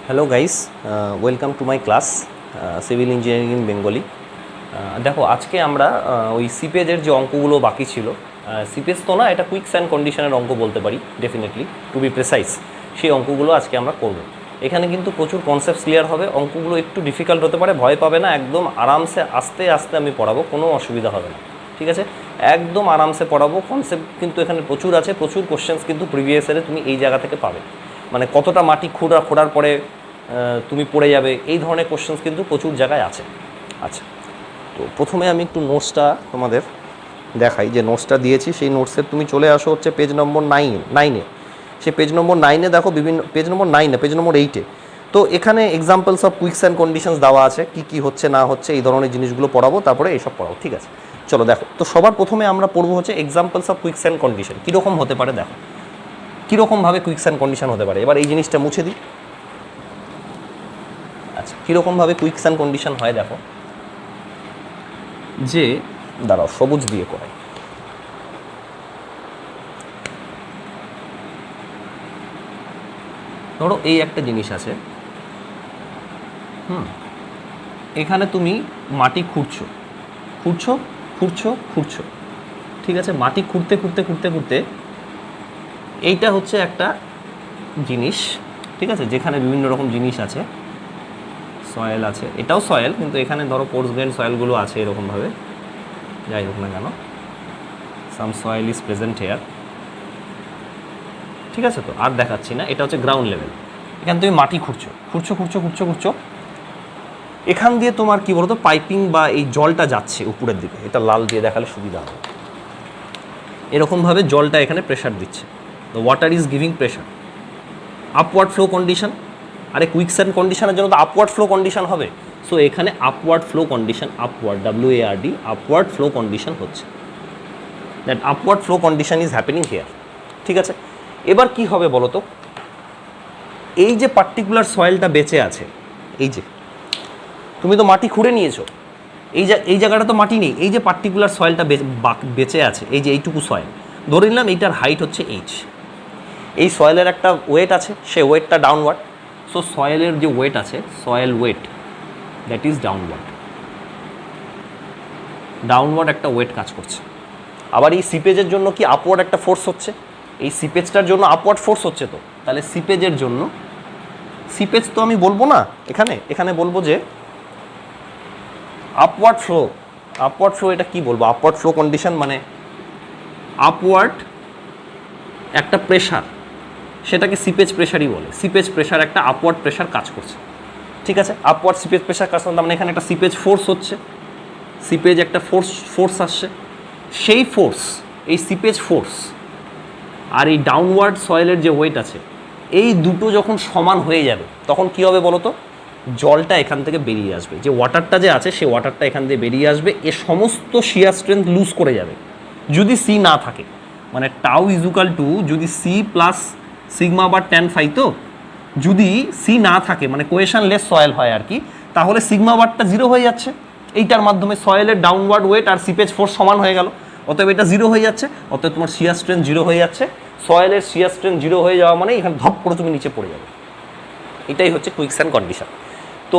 Hello guys, welcome to my class civil engineering in Bengali. দেখো, আজকে আমরা ওই সিপেজের যে অঙ্কগুলো বাকি ছিল, সিপেজ তো না, এটা কুইকস অ্যান্ড কন্ডিশনের অঙ্ক বলতে পারি, ডেফিনেটলি টু বি প্রেসাইজ। সেই অঙ্কগুলো আজকে আমরা করব। এখানে কিন্তু প্রচুর কনসেপ্ট ক্লিয়ার হবে। অঙ্কগুলো একটু ডিফিকাল্ট হতে পারে, ভয় পাবে না, একদম আরামসে আস্তে আস্তে আমি পড়াবো, কোনো অসুবিধা হবে না, ঠিক আছে? একদম আরামসে পড়াবো। কনসেপ্ট কিন্তু এখানে প্রচুর আছে, প্রচুর কোশ্চেন্স কিন্তু প্রিভিয়াস ইয়ারে তুমি এই জায়গা থেকে পাবে। মানে কতটা মাটি খোঁড়ার পরে তুমি পড়ে যাবে, এই ধরনের কোশ্চেন্স কিন্তু প্রচুর জায়গায় আছে। আচ্ছা, তো প্রথমে আমি একটু নোটসটা তোমাদের দেখাই, যে নোটসটা দিয়েছি সেই নোটসের তুমি চলে আসো হচ্ছে পেজ নম্বর 9-9-এ। সেই পেজ নম্বর 9-এ দেখো, বিভিন্ন পেজ নম্বর 9 না, পেজ নম্বর 8-এ। তো এখানে এক্সাম্পলস অফ কুইকস অ্যান্ড কন্ডিশনস দেওয়া আছে, কী কী হচ্ছে না হচ্ছে, এই ধরনের জিনিসগুলো পড়াবো, তারপরে এইসব পড়াবো, ঠিক আছে? চলো দেখো, তো সবার প্রথমে আমরা পড়বো হচ্ছে এক্সাম্পলস অফ কুইকস অ্যান্ড কন্ডিশন। কীরকম হতে পারে দেখো, কীরকমভাবে কুইকস অ্যান্ড কন্ডিশন হতে পারে। এবার এই জিনিসটা মুছে দিই। আচ্ছা, কীরকমভাবে কুইকস অ্যান্ড কন্ডিশন হয় দেখো, যে দাঁড়াও সবুজ দিয়ে করাই। ধরো এই একটা জিনিস আছে, এখানে তুমি মাটি খুঁড়ছো, ঠিক আছে? মাটি খুঁড়তে এইটা হচ্ছে একটা জিনিস, ঠিক আছে? যেখানে বিভিন্ন রকম জিনিস আছে, সয়েল আছে, এটাও সয়েল, কিন্তু এখানে ধরো কোর্স গ্রেন সয়েলগুলো আছে এরকমভাবে, যাই হোক না কেন, সাম সয়েল ইজ প্রেজেন্ট হেয়ার, ঠিক আছে? তো আর দেখাচ্ছি না, এটা হচ্ছে গ্রাউন্ড লেভেল। এখানে তুমি মাটি খুঁড়ছো, এখান দিয়ে তোমার কি বলতো পাইপিং বা এই জলটা যাচ্ছে উপরের দিকে। এটা লাল দিয়ে দেখালে সুবিধা হবে। এরকমভাবে জলটা এখানে প্রেশার দিচ্ছে, the water is giving pressure. Upward flow condition, আরে কুইকস অ্যান্ড কন্ডিশনের জন্য তো আপওয়ার্ড ফ্লো কন্ডিশন হবে। সো এখানে upward flow condition, upward WARD, upward flow condition হচ্ছে, that upward flow condition is happening here, ঠিক আছে? এবার কি হবে বলো তো, এই যে পার্টিকুলার সয়েলটা বেঁচে আছে, এই যে তুমি তো মাটি খুঁড়ে নিয়েছো, এই জায়গাটা তো মাটি নেই, এই যে পার্টিকুলার সয়েলটা বেঁচে আছে, এই যে এইটুকু সয়েল, ধরে নিলাম এইটার হাইট হচ্ছে H। এই সয়েলের একটা ওয়েট আছে, সে ওয়েটটা ডাউনওয়ার্ড। সো সয়েলের যে ওয়েট আছে, soil weight, that is downward একটা ওয়েট কাজ করছে। আবার এই সিপেজের জন্য কি আপওয়ার্ড একটা ফোর্স হচ্ছে, এই সিপেজটার জন্য আপওয়ার্ড ফোর্স হচ্ছে। তো তাহলে সিপেজের জন্য, সিপেজ তো আমি বলবো না, এখানে বলবো যে আপওয়ার্ড ফ্লো। এটা কি বলবো, আপওয়ার্ড ফ্লো কন্ডিশন মানে আপওয়ার্ড একটা প্রেশার, সেটাকে সিপেজ প্রেশারই বলে। সিপেজ প্রেশার একটা আপওয়ার্ড প্রেশার কাজ করছে, ঠিক আছে? আপওয়ার্ড সিপেজ প্রেশার কাজ করছে, মানে এখানে একটা সিপেজ ফোর্স হচ্ছে, সিপেজ একটা ফোর্স আসছে। সেই ফোর্স, এই সিপেজ ফোর্স আর এই ডাউনওয়ার্ড সয়েলের যে ওয়েট আছে, এই দুটো যখন সমান হয়ে যাবে, তখন কি হবে বলো তো, জলটা এখান থেকে বেরিয়ে আসবে। যে ওয়াটারটা যে আছে, সে ওয়াটারটা এখান দিয়ে বেরিয়ে আসবে, এ সমস্ত শিয়ার স্ট্রেংথ লুজ করে যাবে যদি সি না থাকে। মানে টাউ ইজুকাল টু, যদি সি প্লাস সিগমা বা ট্যান ফাই, তো যদি সি না থাকে, মানে কোয়েশনলেস সয়েল হয় আর কি, তাহলে সিগমা বারটা 0 হয়ে যাচ্ছে। এইটার মাধ্যমে সয়েলের ডাউনওয়ার্ড ওয়েট আর সিপেজ ফোর্স সমান হয়ে গেল, অতএব এটা 0 হয়ে যাচ্ছে, অতএব তোমার শিয়ার স্ট্রেংথ 0 হয়ে যাচ্ছে। সয়েলের শিয়ার স্ট্রেংথ 0 হয়ে যাওয়া মানে এখানে ধপ করে তুমি নিচে পড়ে যাবে। এটাই হচ্ছে কুইকস অ্যান্ড কন্ডিশন। তো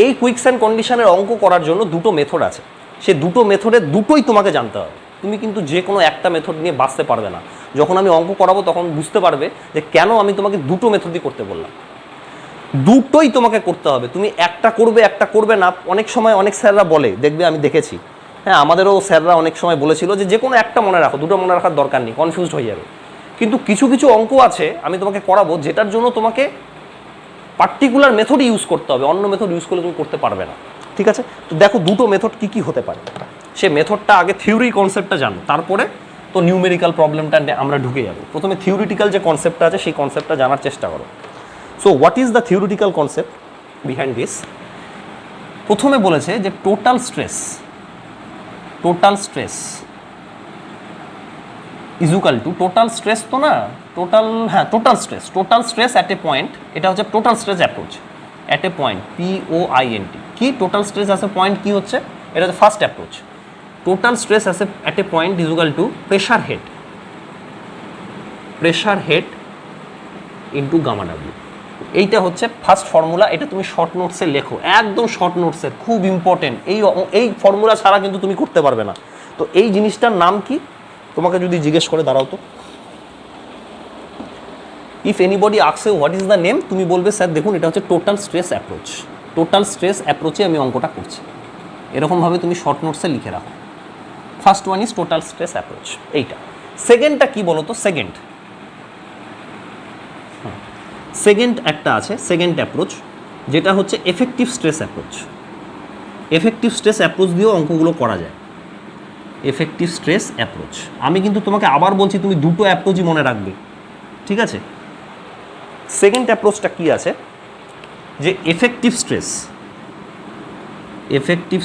এই কুইকস অ্যান্ড কন্ডিশনের অঙ্ক করার জন্য দুটো মেথড আছে, সে দুটো মেথডের দুটোই তোমাকে জানতে হবে। তুমি কিন্তু যে কোনো একটা মেথড নিয়ে বাঁচতে পারবে না। যখন আমি অঙ্ক করাবো তখন বুঝতে পারবে যে কেন আমি তোমাকে দুটো মেথডই করতে বললাম। দুটোই তোমাকে করতে হবে, তুমি একটা করবে না। অনেক সময় অনেক স্যাররা বলে, দেখবে আমি দেখেছি, হ্যাঁ আমাদেরও স্যাররা অনেক সময় বলেছিল যে কোনো একটা মনে রাখো, দুটো মনে রাখার দরকার নেই, কনফিউজড হয়ে যাবে। কিন্তু কিছু অঙ্ক আছে আমি তোমাকে করাবো, যেটার জন্য তোমাকে পার্টিকুলার মেথড ইউজ করতে হবে, অন্য মেথড ইউজ করলে তুমি করতে পারবে না, ঠিক আছে? তো দেখো দুটো মেথড কী হতে পারে। সে মেথডটা আগে থিওরি কনসেপ্টটা জানো, তারপরে তো নিউমেরিক্যাল প্রবলেমটা আমরা ঢুকে যাবো। প্রথমে থিওরিটিক্যাল যে কনসেপ্টটা আছে সেই কনসেপ্টটা জানার চেষ্টা করো। So what is the theoretical concept behind this? প্রথমে বলেছে যে total stress is equal to, total stress তো না, total stress at A point, এটা হচ্ছে total stress approach at A point, POINT। কি total stress as a point কি হচ্ছে, এটা হচ্ছে first approach. Total stress at A point is equal to pressure head into gamma W. এইটা হচ্ছে first formula, এটা তুমি শর্ট নোটসে লেখো, একদম শর্ট নোটসে, খুব ইম্পর্টেন্ট। এই ফর্মুলা ছাড়া কিন্তু তুমি করতে পারবে না। তো এই জিনিসটার নাম কি তোমাকে যদি জিজ্ঞেস করে, দাঁড়াও তো, if anybody asks you what is the name, তুমি বলবে স্যার দেখুন এটা হচ্ছে total stress approach. Total stress অ্যাপ্রোচে আমি অঙ্কটা করছি, এরকমভাবে তুমি শর্ট নোটসে লিখে রাখো। First one is total stress approach, এইটা। সেকেন্ডটা কি বলো তো? সেকেন্ড একটা আছে, সেকেন্ড অ্যাপ্রোচ, যেটা হচ্ছে effective stress approach. Effective stress approach দিয়েও অঙ্কগুলো করা যায়। এফেক্টিভ স্ট্রেস অ্যাপ্রোচ, আমি কিন্তু তোমাকে আবার বলছি তুমি দুটো অ্যাপ্রোচই মনে রাখবে, ঠিক আছে? সেকেন্ড অ্যাপ্রোচটা কি আছে, যে effective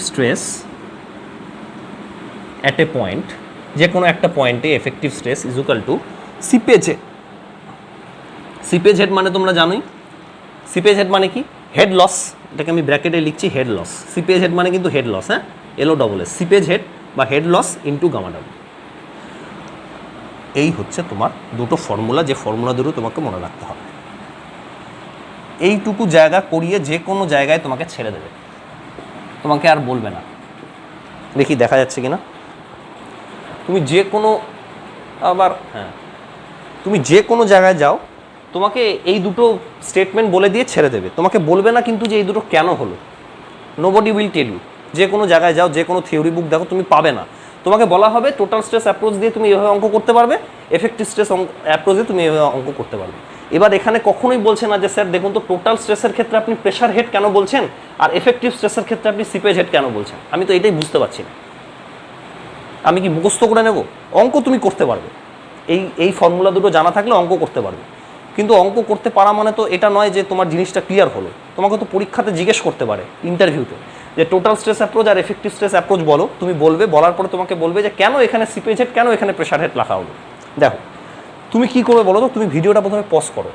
stress at A point, যে কোনো একটা পয়েন্টে effective stress is equal to seepage head. Seepage head মানে তোমরা জানোই, সিপেজ হেড মানে কি? হেড লস, এটাকে আমি ব্র্যাকেটে লিখছি হেড লস। সিপেজ হেড মানে কিন্তু হেড লস, হ্যাঁ, LOSS, সিপেজ হেড বা head loss into gamma W. এই হচ্ছে তোমার দুটো ফর্মুলা, যে ফর্মুলা দুটো তোমাকে মনে রাখতে হবে। এইটুকু জায়গা করিয়ে যে কোনো জায়গায় তোমাকে ছেড়ে দেবে, তোমাকে আর বলবে না। দেখি দেখা যাচ্ছে কি না? তুমি যে কোনো, আবার হ্যাঁ, তুমি যে কোনো জায়গায় যাও, তোমাকে এই দুটো স্টেটমেন্ট বলে দিয়ে ছেড়ে দেবে, তোমাকে বলবে না কিন্তু যে এই দুটো কেন হলো। Nobody will tell you. যে কোনো জায়গায় যাও, যে কোনো থিওরি বুক দেখো, তুমি পাবে না। তোমাকে বলা হবে টোটাল স্ট্রেস অ্যাপ্রোচ দিয়ে তুমি এভাবে অঙ্ক করতে পারবে, এফেক্টিভ স্ট্রেস অ্যাপ্রোচ দিয়ে তুমি এভাবে অঙ্ক করতে পারবে। এবার এখানে কখনোই বলছে না যে স্যার দেখুন তো টোটাল স্ট্রেসের ক্ষেত্রে আপনি প্রেশার হেড কেন বলছেন, আর এফেক্টিভ স্ট্রেসের ক্ষেত্রে আপনি সিপেজ হেড কেন বলছেন। আমি তো এটাই বুঝতে পারছি না। আমি কি মুখস্থ করে নেব? অঙ্ক তুমি করতে পারবে, এই ফর্মুলা দুটো জানা থাকলে অঙ্ক করতে পারবে। কিন্তু অঙ্ক করতে পারা মানে তো এটা নয় যে তোমার জিনিসটা ক্লিয়ার হলো। তোমাকে তো পরীক্ষাতে জিজ্ঞেস করতে পারে, ইন্টারভিউতে, যে টোটাল স্ট্রেস অ্যাপ্রোচ আর এফেক্টিভ স্ট্রেস অ্যাপ্রোচ বলো। তুমি বলবে, বলার পরে তোমাকে বলবে যে কেন এখানে সিপেজ হেড, কেন এখানে প্রেশার হেড লেখা হলো। দেখো তুমি কি করবে বলো তো? তুমি ভিডিওটা প্রথমে পজ করো,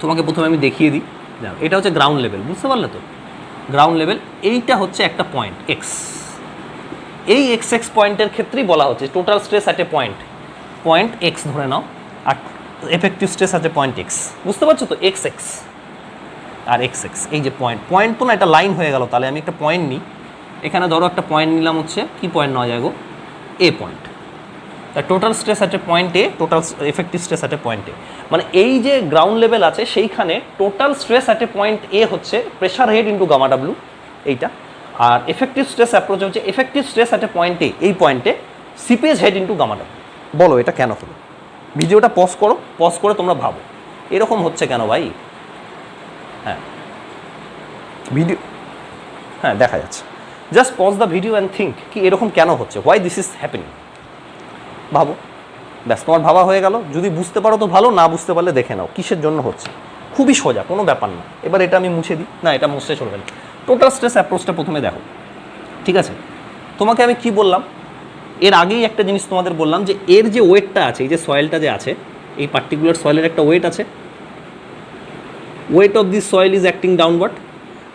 তোমাকে প্রথমে আমি দেখিয়ে দিই। দেখো এটা হচ্ছে গ্রাউন্ড লেভেল, বুঝতে পারলে তো? গ্রাউন্ড লেভেল, এইটা হচ্ছে একটা পয়েন্ট এক্স। এই XX পয়েন্টের ক্ষেত্রেই বলা হচ্ছে total stress at A point X ধরে নাও, আর effective stress at A point X. বুঝতে পারছো তো? XX আর XX, এই যে পয়েন্ট তো না, এটা লাইন হয়ে গেল। তাহলে আমি একটা পয়েন্ট নিই, এখানে ধরো একটা পয়েন্ট নিলাম, হচ্ছে কি পয়েন্ট নেওয়া যায় গো? A point. Total stress at A point A, total effective stress at A point A, মানে এই যে গ্রাউন্ড লেভেল আছে সেইখানে total stress at A point A হচ্ছে pressure head into gamma W, এইটা। আর এফেক্টিভ স্ট্রেস অ্যাপ্রোচ হচ্ছে effective stress at A point A, এই পয়েন্টে seepage head into gamma W. বলো এটা কেন হলো? ভিডিওটা পজ করো, পজ করে তোমরা ভাবো এরকম হচ্ছে কেন ভাই। হ্যাঁ ভিডিও, হ্যাঁ দেখা যাচ্ছে। Just pause the video and think কি এরকম কেন হচ্ছে, হোয়াই দিস ইজ হ্যাপেনিং। ভাবো, ব্যাস তোমার ভাবা হয়ে গেল। যদি বুঝতে পারো তো ভালো, না বুঝতে পারলে দেখে নাও কিসের জন্য হচ্ছে। খুবই সোজা, কোনো ব্যাপার না। এবার এটা আমি মুছে দিই, না এটা মুছতে চলবে না। টোটাল স্ট্রেস অ্যাপ্রোচটা প্রথমে দেখো, ঠিক আছে? তোমাকে আমি কি বললাম এর আগেই? একটা জিনিস তোমাদের বললাম যে এর যে ওয়েটটা আছে, এই যে সয়েলটা যে আছে, এই পার্টিকুলার সয়েলের একটা ওয়েট আছে। Weight of this soil is acting downward,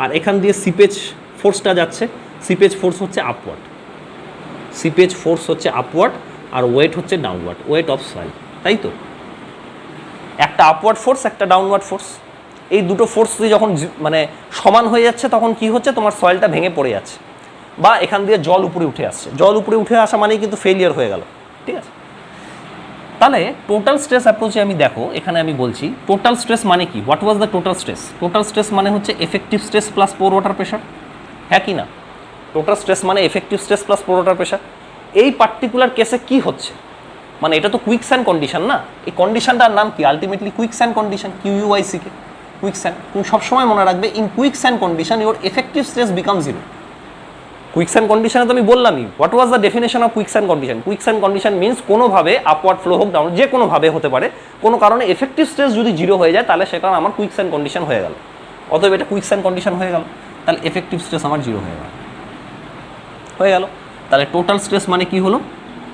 আর এখান দিয়ে সিপেজ ফোর্সটা যাচ্ছে। সিপেজ ফোর্স হচ্ছে আপওয়ার্ড, সিপেজ ফোর্স হচ্ছে আপওয়ার্ড, আর ওয়েট হচ্ছে ডাউনওয়ার্ড, ওয়েট অফ সয়েল, তাই তো? একটা আপওয়ার্ড ফোর্স, একটা ডাউনওয়ার্ড ফোর্স। এই দুটো ফোর্স যখন মানে সমান হয়ে যাচ্ছে, তখন কি হচ্ছে? তোমার সয়েলটা ভেঙে পড়ে যাচ্ছে, বা এখান দিয়ে জল উপরে উঠে আসছে। জল উপরে উঠে আসা মানেই কিন্তু ফেলিয়ার হয়ে গেল, ঠিক আছে? তাহলে টোটাল স্ট্রেস অ্যাপ্রোচে আমি দেখো, এখানে আমি বলছি টোটাল স্ট্রেস মানে কি? What was the total stress? Total stress মানে হচ্ছে এফেক্টিভ স্ট্রেস প্লাস পোর ওয়াটার প্রেশার, হ্যাঁ কি না? টোটাল স্ট্রেস মানে এফেক্টিভ স্ট্রেস প্লাস পোর ওয়াটার প্রেশার। এই পার্টিকুলার কেসে কি হচ্ছে, মানে এটা তো কুইকস্যান্ড কন্ডিশন না? এই কন্ডিশনটার নাম কি? Ultimately quicksand condition, QUICK, quicksand. তুমি সবসময় মনে রাখবে, in quicksand condition your effective stress become zero. Quicksand কন্ডিশনে তো আমি বললামই, what was the definition of quicksand condition? Quicksand condition means কোনোভাবে আপওয়ার্ড ফ্লো হোক, ডাউন, যে কোনোভাবে হতে পারে, কোনো কারণে এফেক্টিভ স্ট্রেস যদি জিরো হয়ে যায়, তাহলে সেটা আমার কুইকস্যান্ড কন্ডিশন হয়ে গেল। অতএব এটা কুইকস্যান্ড কন্ডিশন হয়ে গেল, তাহলে এফেক্টিভ স্ট্রেস আমার জিরো হয়ে গেল। তাহলে টোটাল স্ট্রেস মানে কি হলো?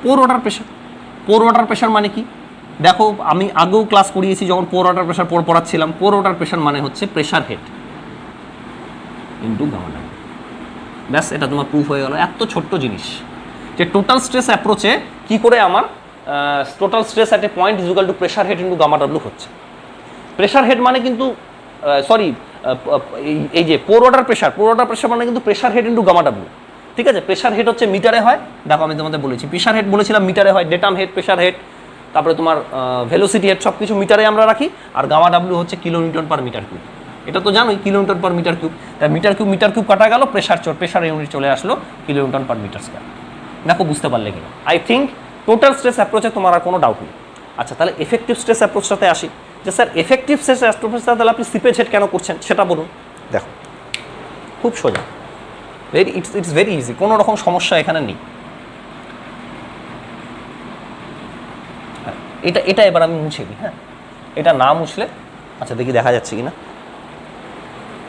Pore water pressure. Pore water pressure মানে কি? দেখো আমি আগেও ক্লাস করিয়েছি, যখন পোর ওয়াটার প্রেশার পড়াচ্ছিলাম। পোর ওয়াটার প্রেশার মানে হচ্ছে pressure head into gamma W. ব্যাস, এটা তোমার প্রুফ হয়ে গেল। এত ছোট্ট জিনিস যে টোটাল স্ট্রেস অ্যাপ্রোচে কি করে আমার total stress at A point is equal to pressure head into gamma W হচ্ছে। প্রেশার হেড মানে কিন্তু সরি এই যে পোর ওয়াটার প্রেশার মানে কিন্তু pressure head into gamma W. ঠিক আছে, প্রেশার হেড হচ্ছে মিটারে হয়, দেখো আমি তোমাদের বলেছি প্রেশার হেড বলেছিলাম মিটারে হয়, ডেটাম হেড, প্রেশার হেড, তারপরে তোমার ভেলোসিটি হেড, সব কিছু মিটারে আমরা রাখি, আর গামা ডাব্লিউ হচ্ছে কিলোনিউটন পার মিটার কিউব। এটা তো জানোই কিলোমিটার পার মিটার কিউব, তাই মিটার কিউব কাটা গেল, প্রেশার ইউনিট চলে আসলো কিলোনিউটন পার মিটার স্কয়ার। দেখো বুঝতে পারলে কিনা? আই থিঙ্ক টোটাল স্ট্রেস অ্যাপ্রোচে তোমার আর কোনো ডাউট নেই। আচ্ছা, তাহলে এফেক্টিভ স্ট্রেস অ্যাপ্রোচটাতে আসি, যে স্যার এফেক্টিভ স্ট্রেস অ্যাপ্রোচটা তাহলে আপনি সিপেজ হেড কেন করছেন সেটা বলুন। দেখো খুব সোজা, ইটস ভেরি ইজি, কোনো রকম সমস্যা এখানে নেই। এটা এবার আমি মুছে দিই। হ্যাঁ, এটা না মুছলে, আচ্ছা দেখি দেখা যাচ্ছে কি না,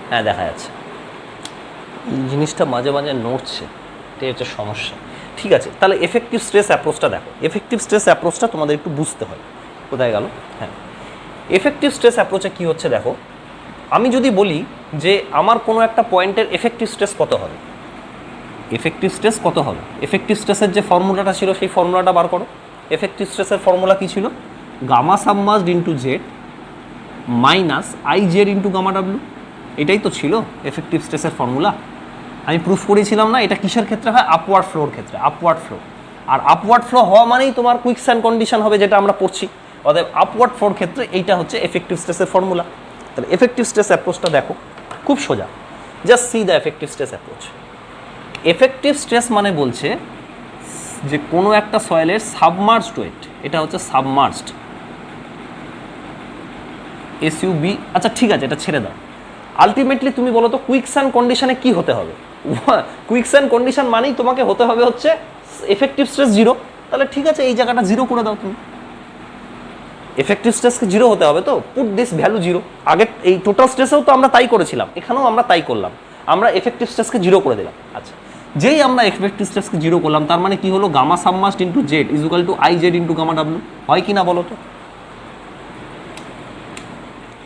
হ্যাঁ দেখা যাচ্ছে, এই জিনিসটা মাঝে মাঝে নড়ছে, এটাই হচ্ছে সমস্যা। ঠিক আছে, তাহলে এফেক্টিভ স্ট্রেস অ্যাপ্রোচটা দেখো, এফেক্টিভ স্ট্রেস অ্যাপ্রোচটা তোমাদের একটু বুঝতে হয়। কোথায় গেল? হ্যাঁ, এফেক্টিভ স্ট্রেস অ্যাপ্রোচে কী হচ্ছে দেখো, আমি যদি বলি যে আমার কোনো একটা পয়েন্টের এফেক্টিভ স্ট্রেস কত হবে, এফেক্টিভ স্ট্রেস কত হবে, এফেক্টিভ স্ট্রেসের যে ফর্মুলাটা ছিল সেই ফর্মুলাটা বার করো। এফেক্টিভ স্ট্রেসের ফর্মুলা কী ছিল? Gamma submerged into Z minus I Z into gamma W, এটাই তো ছিল এফেক্টিভ স্ট্রেসের ফর্মুলা। আমি প্রুফ করেছিলাম না, এটা কিসের ক্ষেত্রে হয়? আপওয়ার্ড ফ্লোর ক্ষেত্রে, আপওয়ার্ড ফ্লো। আর আপওয়ার্ড ফ্লো হওয়া মানেই তোমার কুইকস্যান্ড কন্ডিশন হবে, যেটা আমরা পড়ছি। অতএব আপওয়ার্ড ফ্লোর ক্ষেত্রে এইটা হচ্ছে এফেক্টিভ স্ট্রেসের ফর্মুলা। তাহলে এফেক্টিভ স্ট্রেস অ্যাপ্রোচটা দেখো, খুব সোজা, just see the effective stress approach. Effective stress মানে বলছে যে কোনো একটা সয়েলের সাবমার্জড ওয়েট, এটা হচ্ছে সাবমার্জড, এসইউবি। আচ্ছা ঠিক আছে, এটা ছেড়ে দাও। আলটিমেটলি তুমি বলো তো কুইকস্যান্ড কন্ডিশনে কি হতে হবে? কুইকস্যান্ড কন্ডিশন মানেই তোমাকে হতে হবে হচ্ছে এফেক্টিভ স্ট্রেস জিরো। তাহলে ঠিক আছে, এই জায়গাটা জিরো করে দাও তুমি, এফেক্টিভ স্ট্রেসকে জিরো হতে হবে, তো পুট দিস ভ্যালু জিরো। আগে এই টোটাল স্ট্রেসেও তো আমরা তাই করেছিলাম, এখানেও আমরা তাই করলাম, আমরা এফেক্টিভ স্ট্রেসকে জিরো করে দিলাম। আচ্ছা, যেই আমরা এফেক্টিভ স্ট্রেসকে জিরো করলাম, তার মানে কি হলো? Gamma submerged into Z is equal to I Z into gamma W, হয় কি না বলো তো?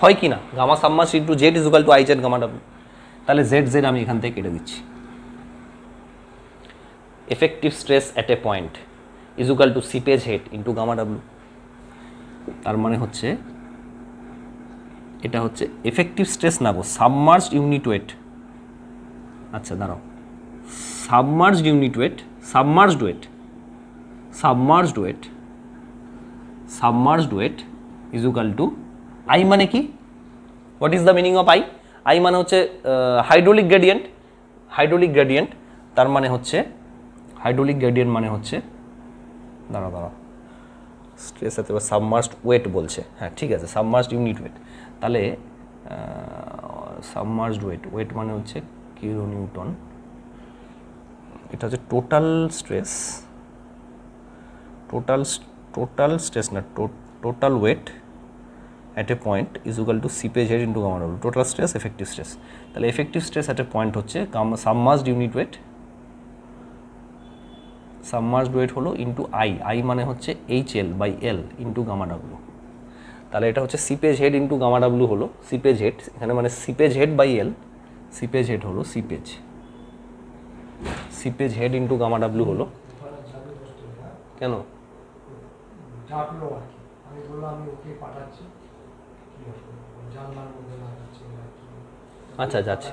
হয় কি না? Gamma submerged into Z is equal to I Z gamma W. তাহলে জেড আমি এখান থেকে কেটে দিচ্ছি। Effective stress at A point is equal to seepage head into gamma W. তার মানে হচ্ছে এটা হচ্ছে এফেক্টিভ স্ট্রেস না গো, সাবমার্জড ইউনিট ওয়েট। আচ্ছা দাঁড়াও, submerged unit weight, submerged weight is equal to I মানে কি? What is the meaning of I? I মানে হচ্ছে হাইড্রোলিক গ্রেডিয়েন্ট। তার মানে হচ্ছে হাইড্রোলিক গ্রেডিয়েন্ট মানে হচ্ছে, দাঁড়াও স্ট্রেস এত সাবমার্জড ওয়েট বলছে, হ্যাঁ ঠিক আছে, সাবমার্জড ইউনিট ওয়েট। তাহলে সাবমার্জড ওয়েট মানে হচ্ছে কিলো নিউটন, এটা হচ্ছে টোটাল স্ট্রেস না total weight at A point is equal to seepage head into gamma W. Total stress, effective stress. তাহলে effective stress at A point হচ্ছে submerged unit weight হলো into I মানে হচ্ছে HL by L into gamma W. তাহলে এটা হচ্ছে seepage head into gamma W হলো seepage head, এখানে মানে seepage head by L, seepage head হলো seepage head into gamma W হলো, কেন? আচ্ছা যাচ্ছি,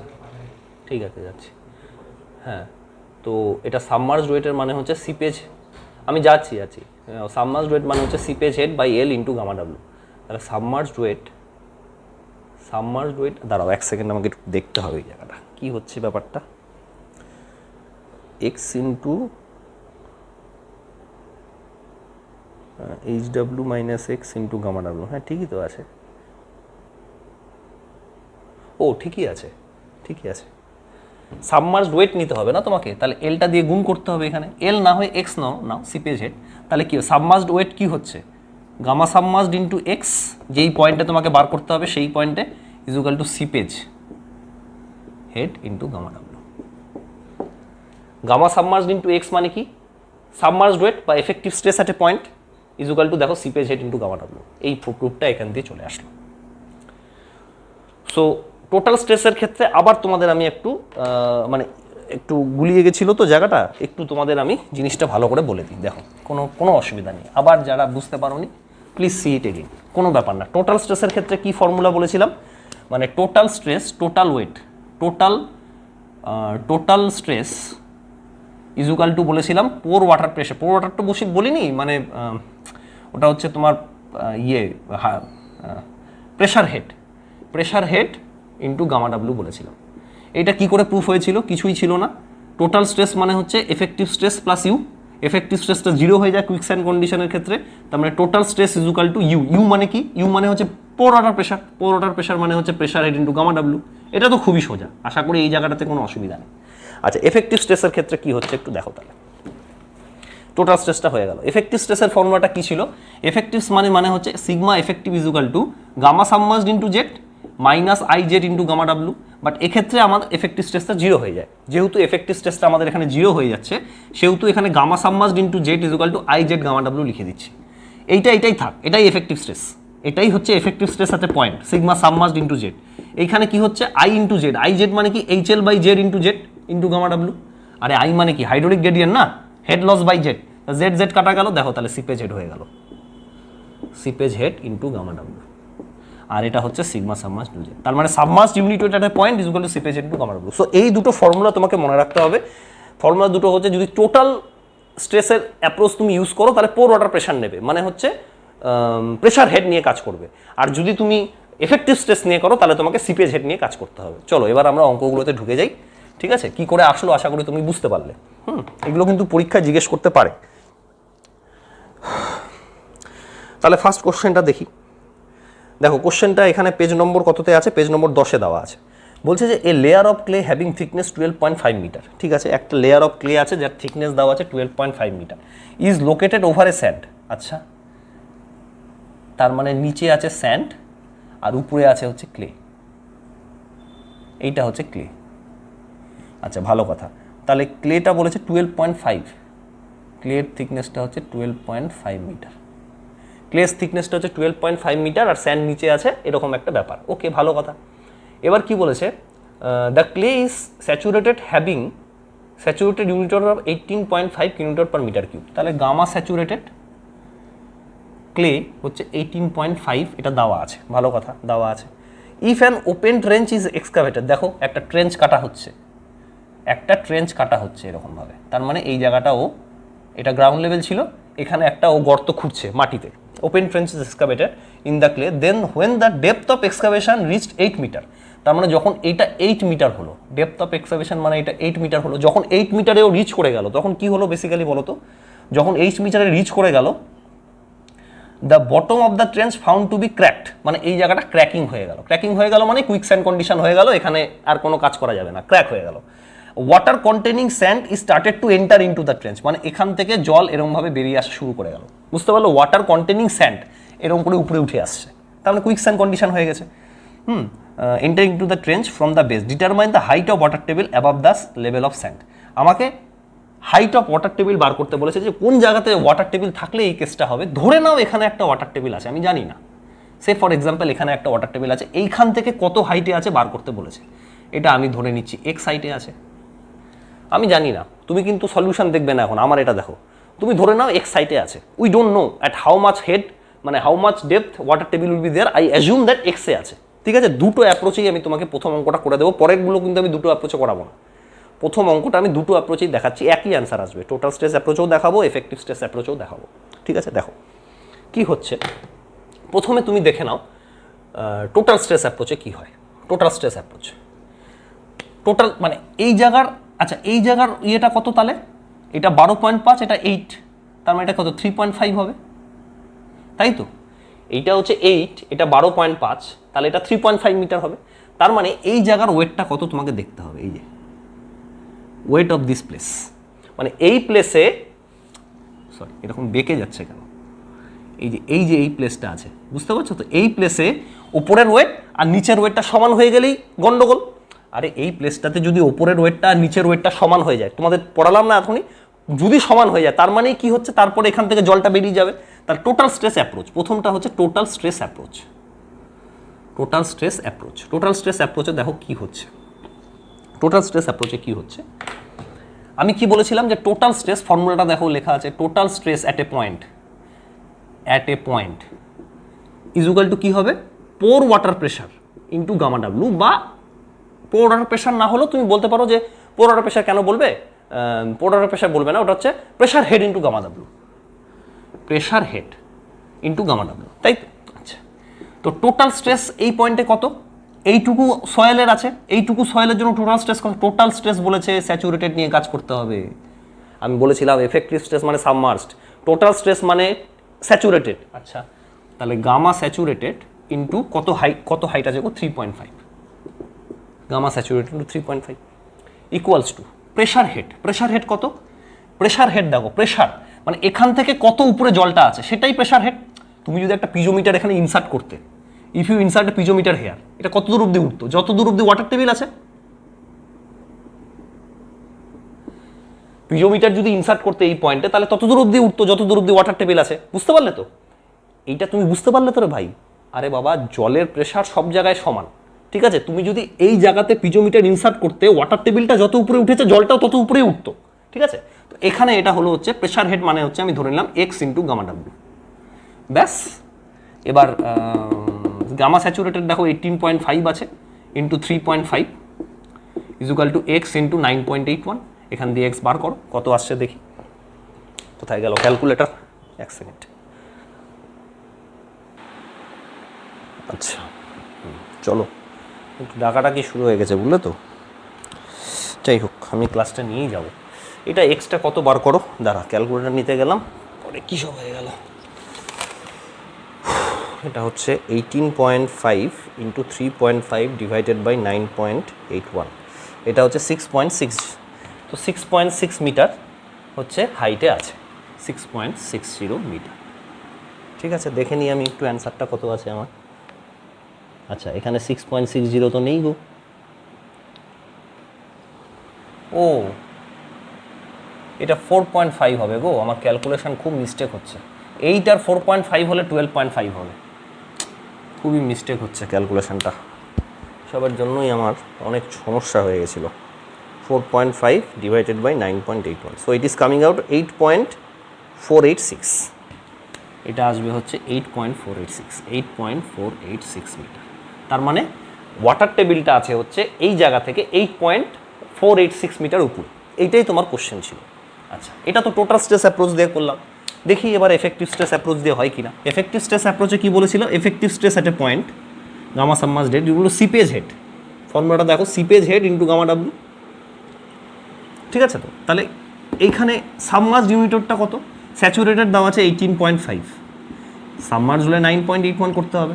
ঠিক আছে যাচ্ছি। হ্যাঁ, তো এটা সাবমার্জড ওয়েটের মানে হচ্ছে সিপেজ, আমি যাচ্ছি সাবমার্জড ওয়েট মানে হচ্ছে seepage head by L into gamma W. তাহলে সাবমার্জড ওয়েট, দাঁড়াও এক সেকেন্ড, আমাকে একটু দেখতে হবে এই জায়গাটা কী হচ্ছে ব্যাপারটা। X into H W minus X into gamma W, হ্যাঁ ঠিকই তো আছে, ও ঠিকই আছে। সাবমার্জড ওয়েট নিতে হবে না তোমাকে, তাহলে এলটা দিয়ে গুণ করতে হবে এখানে, এল না হয়ে এক্স নাও সিপেজ হেড। তাহলে কি সাবমার্জড ওয়েট কি হচ্ছে? গামা সাবমার্জড ইন্টু এক্স, যেই পয়েন্টে তোমাকে বার করতে হবে সেই পয়েন্টে is equal to seepage head into gamma W. Gamma submerged into X মানে কি? সাবমার্জড ওয়েট বা effective stress at A point is equal to দেখো seepage head into gamma W. এই প্রুফটা এখান দিয়ে চলে আসলো। সো টোটাল স্ট্রেসের ক্ষেত্রে আবার তোমাদের আমি মানে একটু গুলিয়ে গেছিলো তো জায়গাটা, একটু তোমাদের আমি জিনিসটা ভালো করে বলে দিই। দেখো কোনো অসুবিধা নেই, আবার যারা বুঝতে পারোনি প্লিজ সি ইট এগেইন, কোনো ব্যাপার না। টোটাল স্ট্রেসের ক্ষেত্রে কি ফর্মুলা বলেছিলাম, মানে total stress, total weight, total stress is equal to বলেছিলাম পোর ওয়াটার প্রেশার। পোর ওয়াটারটা বলিনি, মানে ওটা হচ্ছে তোমার pressure head into gamma W বলেছিলাম। এটা কি করে প্রুফ হয়েছিল, কিছুই ছিল না। টোটাল স্ট্রেস মানে হচ্ছে effective stress plus U, effective স্ট্রেসটা জিরো হয়ে যায় কুইকস্যান্ড কন্ডিশনের ক্ষেত্রে, তার মানে total stress is equal to U. U মানে কি, ইউ মানে হচ্ছে pore water pressure, pore water pressure মানে হচ্ছে pressure head into gamma W. এটা তো খুবই সোজা, আশা করি এই জায়গাটাতে কোনো অসুবিধা নেই। আচ্ছা, এফেক্টিভ স্ট্রেসের ক্ষেত্রে কি হচ্ছে একটু দেখো তাহলে। টোটাল স্ট্রেসটা হয়ে গেল। এফেক্টিভ স্ট্রেসের ফর্মুলাটা কি ছিল, এফেক্টিভস মানে হচ্ছে sigma effective is equal to gamma submerged into Z minus I Z into gamma W. But এক্ষেত্রে আমাদের এফেক্টিভ স্ট্রেসটা জিরো হয়ে যায়, যেহেতু এফেক্টিভ স্ট্রেসটা আমাদের এখানে জিরো হয়ে যাচ্ছে, সেহেতু এখানে gamma submerged into Z is equal to I Z gamma W লিখে দিচ্ছি। এইটাই থাক, এটাই এফেক্টিভ স্ট্রেস, এটাই হচ্ছে এফেক্টিভ স্ট্রেস সাথে point sigma submerged into Z. এইখানে কি হচ্ছে I into Z, I Z মানে কি H L by Z into Z into gamma W. আরে আই মানে কি হাইড্রোলিক গ্রেডিয়েন্ট না, head loss by Z, Z Z কাটা গেল, দেখো তাহলে সিপেজ হেড হয়ে গেল, seepage head into gamma W. আর এটা হচ্ছে সিগমা সাবমার্জড ইন্টু জেড, তার মানে submerged unit weight at point is equal to seepage head into gamma W. So এই দুটো ফর্মুলা তোমাকে মনে রাখতে হবে। ফর্মুলা দুটো হচ্ছে, যদি টোটাল স্ট্রেসের অ্যাপ্রোচ তুমি ইউজ করো তাহলে পোর ওয়াটার প্রেশার নেবে, মানে হচ্ছে প্রেশার হেড নিয়ে কাজ করবে। আর যদি তুমি এফেক্টিভ স্ট্রেস নিয়ে করো তাহলে তোমাকে সিপেজ হেড নিয়ে কাজ করতে হবে। চলো এবার আমরা অঙ্কগুলোতে ঢুকে যাই, ঠিক আছে? কি করে আসলো আশা করি তুমি বুঝতে পারলে। এগুলো কিন্তু পরীক্ষায় জিজ্ঞেস করতে পারে। তাহলে ফার্স্ট কোশ্চেনটা দেখি। দেখো কোশ্চেনটা এখানে পেজ নম্বর কততে আছে, পেজ নম্বর 10-এ দেওয়া আছে। বলছে যে a layer of clay having thickness 12.5 metre, ঠিক আছে? একটা লেয়ার অফ ক্লে আছে যার থিকনেস দেওয়া আছে 12.5 metre, is located over a sand. আচ্ছা, তার মানে নিচে আছে স্যান্ড আর উপরে আছে হচ্ছে ক্লে, এইটা হচ্ছে ক্লে। আচ্ছা, ভালো কথা। তাহলে ক্লেটা বলেছে 12.5, ক্লের থিকনেসটা হচ্ছে 12.5 মিটার, ক্লেস থিকনেসটা হচ্ছে 12.5 মিটার আর স্যান্ড নিচে আছে, এরকম একটা ব্যাপার। ওকে, ভালো কথা। এবার কি বলেছে, the clay is saturated having saturated unit of 18.5 kilometre per metre cube. তাহলে গামা স্যাচুরেটেড ক্লে হচ্ছে 18.5, এটা দেওয়া আছে, ভালো কথা, দেওয়া আছে। If an open trench is excavated, দেখো একটা ট্রেঞ্চ কাটা হচ্ছে, একটা ট্রেঞ্চ কাটা হচ্ছে এরকমভাবে, তার মানে এই জায়গাটাও, এটা গ্রাউন্ড লেভেল ছিল, এখানে একটা ও গর্ত খুঁড়ছে মাটিতে। Open trench is excavated in the clay, then when the depth of excavation reached 8 metre, তার মানে যখন এইটা 8 মিটার হলো, ডেপথ অফ এক্সকাভেশন মানে এটা 8 মিটার হলো, যখন 8 মিটারেও রিচ করে গেল তখন কি হলো বেসিক্যালি বলো তো? যখন 8 মিটারে রিচ করে গেল, the bottom of the trench found to be cracked, মানে এই জায়গাটা ক্র্যাকিং হয়ে গেল। ক্র্যাকিং হয়ে গেল মানে কুইকস্যান্ড কন্ডিশন হয়ে গেল, এখানে আর কোনো কাজ করা যাবে না, ক্র্যাক হয়ে গেল। Water containing sand is started to enter into the trench, মানে এখান থেকে জল এরকমভাবে বেরিয়ে আসা শুরু করে গেল, বুঝতে পারলো? ওয়াটার কন্টেনিং স্যান্ড এরকম করে উপরে উঠে আসছে, তার মানে কুইকস্যান্ড কন্ডিশন হয়ে গেছে। Enter into the trench from the base, determine the height of water table above the level of sand. আমাকে হাইট অফ ওয়াটার টেবিল বার করতে বলেছে, যে কোন জায়গাতে ওয়াটার টেবিল থাকলে এই কেসটা হবে। ধরে নাও এখানে একটা ওয়াটার টেবিল আছে, আমি জানি না, সে ফর এক্সাম্পল এখানে একটা ওয়াটার টেবিল আছে, এইখান থেকে কত হাইটে আছে বার করতে বলেছে। এটা আমি ধরে নিচ্ছি এক্স হাইটে আছে, আমি জানি না, তুমি কিন্তু সলিউশন দেখবে না এখন, আমার এটা দেখো, তুমি ধরে নাও এক্স সাইটে আছে, we don't know at how much head, মানে how much depth water table will be there, I assume that এক্সে আছে, ঠিক আছে? দুটো অ্যাপ্রোচেই আমি তোমাকে প্রথম অঙ্কটা করে দেবো, পরেরগুলো কিন্তু আমি দুটো অ্যাপ্রোচে করাবো না। প্রথম অঙ্কটা আমি দুটো অ্যাপ্রোচেই দেখাচ্ছি, একই অ্যান্সার আসবে, টোটাল স্ট্রেস অ্যাপ্রোচও দেখাবো, এফেক্টিভ স্ট্রেস অ্যাপ্রোচও দেখাবো, ঠিক আছে? দেখো কি হচ্ছে, প্রথমে তুমি দেখে নাও টোটাল স্ট্রেস অ্যাপ্রোচে কি হয়। টোটাল স্ট্রেস অ্যাপ্রোচ, টোটাল মানে এই জায়গার, আচ্ছা এই জায়গার ইয়েটা কত তাহলে? এটা 12.5, এটা 8, তার মানে এটা কত 3.5 হবে, তাই তো? এইটা হচ্ছে 8, এটা 12.5, তাহলে এটা 3.5 মিটার হবে। তার মানে এই জায়গার ওয়েটটা কত তোমাকে দেখতে হবে, এই যে ওয়েট অফ দিস প্লেস, মানে এই প্লেসে, সরি এরকম বেঁকে যাচ্ছে কেন, এই প্লেসটা আছে, বুঝতে পারছো তো? এই প্লেসে উপরের ওয়েট আর নিচের ওয়েটটা সমান হয়ে গেলেই গন্ডগোল। আরে এই প্লেসটাতে যদি ওপরের ওয়েটটা আর নিচের ওয়েটটা সমান হয়ে যায়, তোমাদের পড়ালাম না এখনই, যদি সমান হয়ে যায় তার মানে কি হচ্ছে, তারপরে এখান থেকে জলটা বেরিয়ে যাবে। তার টোটাল স্ট্রেস অ্যাপ্রোচ, প্রথমটা হচ্ছে total stress approach. Total stress approach, total stress অ্যাপ্রোচে দেখো কি হচ্ছে, টোটাল স্ট্রেস অ্যাপ্রোচে কি হচ্ছে। আমি কি বলেছিলাম যে টোটাল স্ট্রেস ফর্মুলাটা দেখো লেখা আছে, total stress at A point, is equal to কী হবে, pore water pressure into gamma W, বা পোর ওয়াটার প্রেশার না হলেও তুমি বলতে পারো যে পোর ওয়াটার প্রেশার কেন বলবে, পোর ওয়াটার প্রেশার বলবে না, ওটা হচ্ছে pressure head into gamma W, pressure head into gamma W, তাই তো? আচ্ছা, তো টোটাল স্ট্রেস এই পয়েন্টে কত, এইটুকু সয়েলের আছে, এইটুকু সয়েলের জন্য টোটাল স্ট্রেস কত, টোটাল স্ট্রেস বলেছে স্যাচুরেটেড নিয়ে কাজ করতে হবে। আমি বলেছিলাম এফেক্টিভ স্ট্রেস মানে সাবমার্সড, টোটাল স্ট্রেস মানে স্যাচুরেটেড। আচ্ছা, তাহলে গামা স্যাচুরেটেড ইন্টু কত হাইট আছে গো, 3.5, gamma saturated into 3.5 equals to pressure head. Pressure head কত, প্রেশার হেড দেখো, প্রেশার মানে এখান থেকে কত উপরে জলটা আছে সেটাই প্রেশার হেড। তুমি যদি একটা পিজোমিটার এখানে ইনসার্ট করতে, if you insert a piezometer here, এটা কত দূর অব্দি উঠতো, যত দূর অব্দি ওয়াটার টেবিল আছে। পিজোমিটার যদি ইনসার্ট করতে এই পয়েন্টে, তাহলে তত দূর অব্দি উঠতো যত দূর অব্দি ওয়াটার টেবিল আছে। বুঝতে পারলে তো? এইটা তুমি বুঝতে পারলে তো রে ভাই? আরে বাবা, জলের প্রেশার সব জায়গায় সমান, ঠিক আছে? তুমি যদি এই জায়গাতে পিজোমিটার ইনসার্ট করতে, ওয়াটার টেবিলটা যত উপরে উঠেছে জলটাও তত উপরে উঠতো, ঠিক আছে? তো এখানে এটা হলো হচ্ছে প্রেশার হেড, মানে হচ্ছে আমি ধরে নিলাম এক্স ইন্টু গামা ডাব্লু, ব্যাস। এবার গামা স্যাচুরেটেড দেখো 18.5 আছে into 3.5 is equal to X into 9.81, এখান দিয়ে এক্স বার করো, কত আসছে দেখি। কোথায় গেল ক্যালকুলেটর, এক সেকেন্ড। আচ্ছা চলো, একটু ডাকাডাকি শুরু হয়ে গেছে, বুঝলে তো? যাই হোক, আমি ক্লাসটা নিয়েই যাব। এটা এক্সটা কত বার করো, দাঁড়া ক্যালকুলেটর নিতে গেলাম, পরে কী সব হয়ে গেল। এটা হচ্ছে 18.5 ইন্টু 3.5 ডিভাইডেড বাই 9.81, এটা হচ্ছে 6.6। তো 6.6 মিটার হচ্ছে হাইটে আছে, 6.60 মিটার। ঠিক আছে, দেখে নিই আমি একটু অ্যান্সারটা কত আছে আমার। আচ্ছা, এখানে 6.60 তো নেই গো। ও, এটা 4.5 হবে গো, আমার ক্যালকুলেশন খুব মিস্টেক হচ্ছে। 8 আর 4.5 হলে 12.5 হবে, খুবই মিস্টেক হচ্ছে ক্যালকুলেশনটা, সবার জন্যই আমার অনেক সমস্যা হয়ে গেছিলো। 4.5 divided by 9.81, so it is coming out 8.486। এটা আসবে হচ্ছে 8.486 মিটার। তার মানে ওয়াটার টেবিলটা আছে হচ্ছে এই জায়গা থেকে 8.486 মিটার উপর। এইটাই তোমার কোশ্চেন ছিল। আচ্ছা, এটা তো টোটাল স্ট্রেস অ্যাপ্রোচ দিয়ে করলাম। দেখি এবার এফেক্টিভ স্ট্রেস অ্যাপ্রোচ দিয়ে হয় কিনা। এফেক্টিভ স্ট্রেস অ্যাপ্রোচে কী বলেছিল, effective stress at a point gamma submerged head যেগুলো সিপেজ হেড, ফর্মুলাটা দেখো, seepage head into gamma W, ঠিক আছে? তো তাহলে এইখানে সাবমার্জড ইউনিটরটা কত, স্যাচুরেটেড দেওয়া আছে 18.5, সাবমার্জ হলে 9.81 করতে হবে।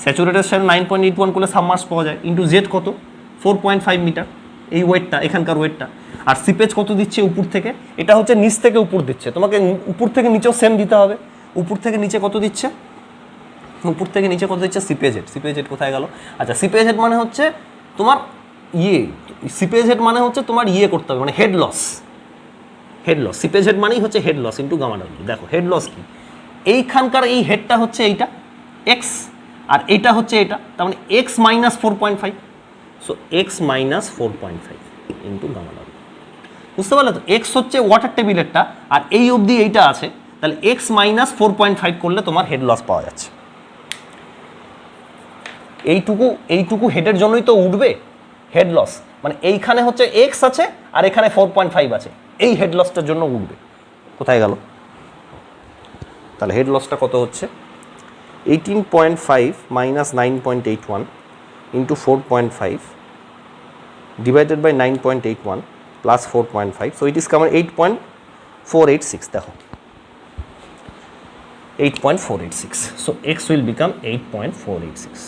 স্যাচুরেটেড সাথে 9.81 করলে সাবমার্জ পাওয়া যায়, ইন্টু জেড কত 4.5 মিটার, এই ওয়েটটা, এখানকার ওয়েটটা। আর সিপেজ কত দিচ্ছে উপর থেকে, এটা হচ্ছে নিচ থেকে উপর দিচ্ছে, তোমাকে উপর থেকে নিচেও সেম দিতে হবে। উপর থেকে নিচে কত দিচ্ছে, উপর থেকে নিচে কত দিচ্ছে, সিপেজ হেড। সিপেজ হেড কোথায় গেল? আচ্ছা, সিপেজ হেড মানে হচ্ছে তোমার সিপেজ হেড মানে হচ্ছে তোমার করতে হবে, মানে head loss. Head loss, seepage head মানেই হচ্ছে head loss into gamma W. দেখো হেড লস কি, এইখানকার এই হেডটা হচ্ছে এইটা এক্স, আর এইটা হচ্ছে এটা, তার মানে X minus 4.5, so X minus 4.5 into gamma W. বুঝতে পারলে তো? এক্স হচ্ছে ওয়াটার টেবিলেরটা, আর এই অবধি এইটা আছে, তাহলে এক্স মাইনাস 4.5 করলে তোমার হেড লস পাওয়া যাচ্ছে। এইটুকু হেডের জন্যই তো উঠবে হেড লস, মানে এইখানে হচ্ছে এক্স আছে আর এখানে 4.5 আছে, এই হেড লসটার জন্য উঠবে। কোথায় গেল? তাহলে হেড লসটা কত হচ্ছে, 18.5 minus 9.81 into 4.5 divided by 9.81 plus 4.5, so it is coming 8.486। দেখো 8.486, সো এক্স উইল বিকাম 8.486।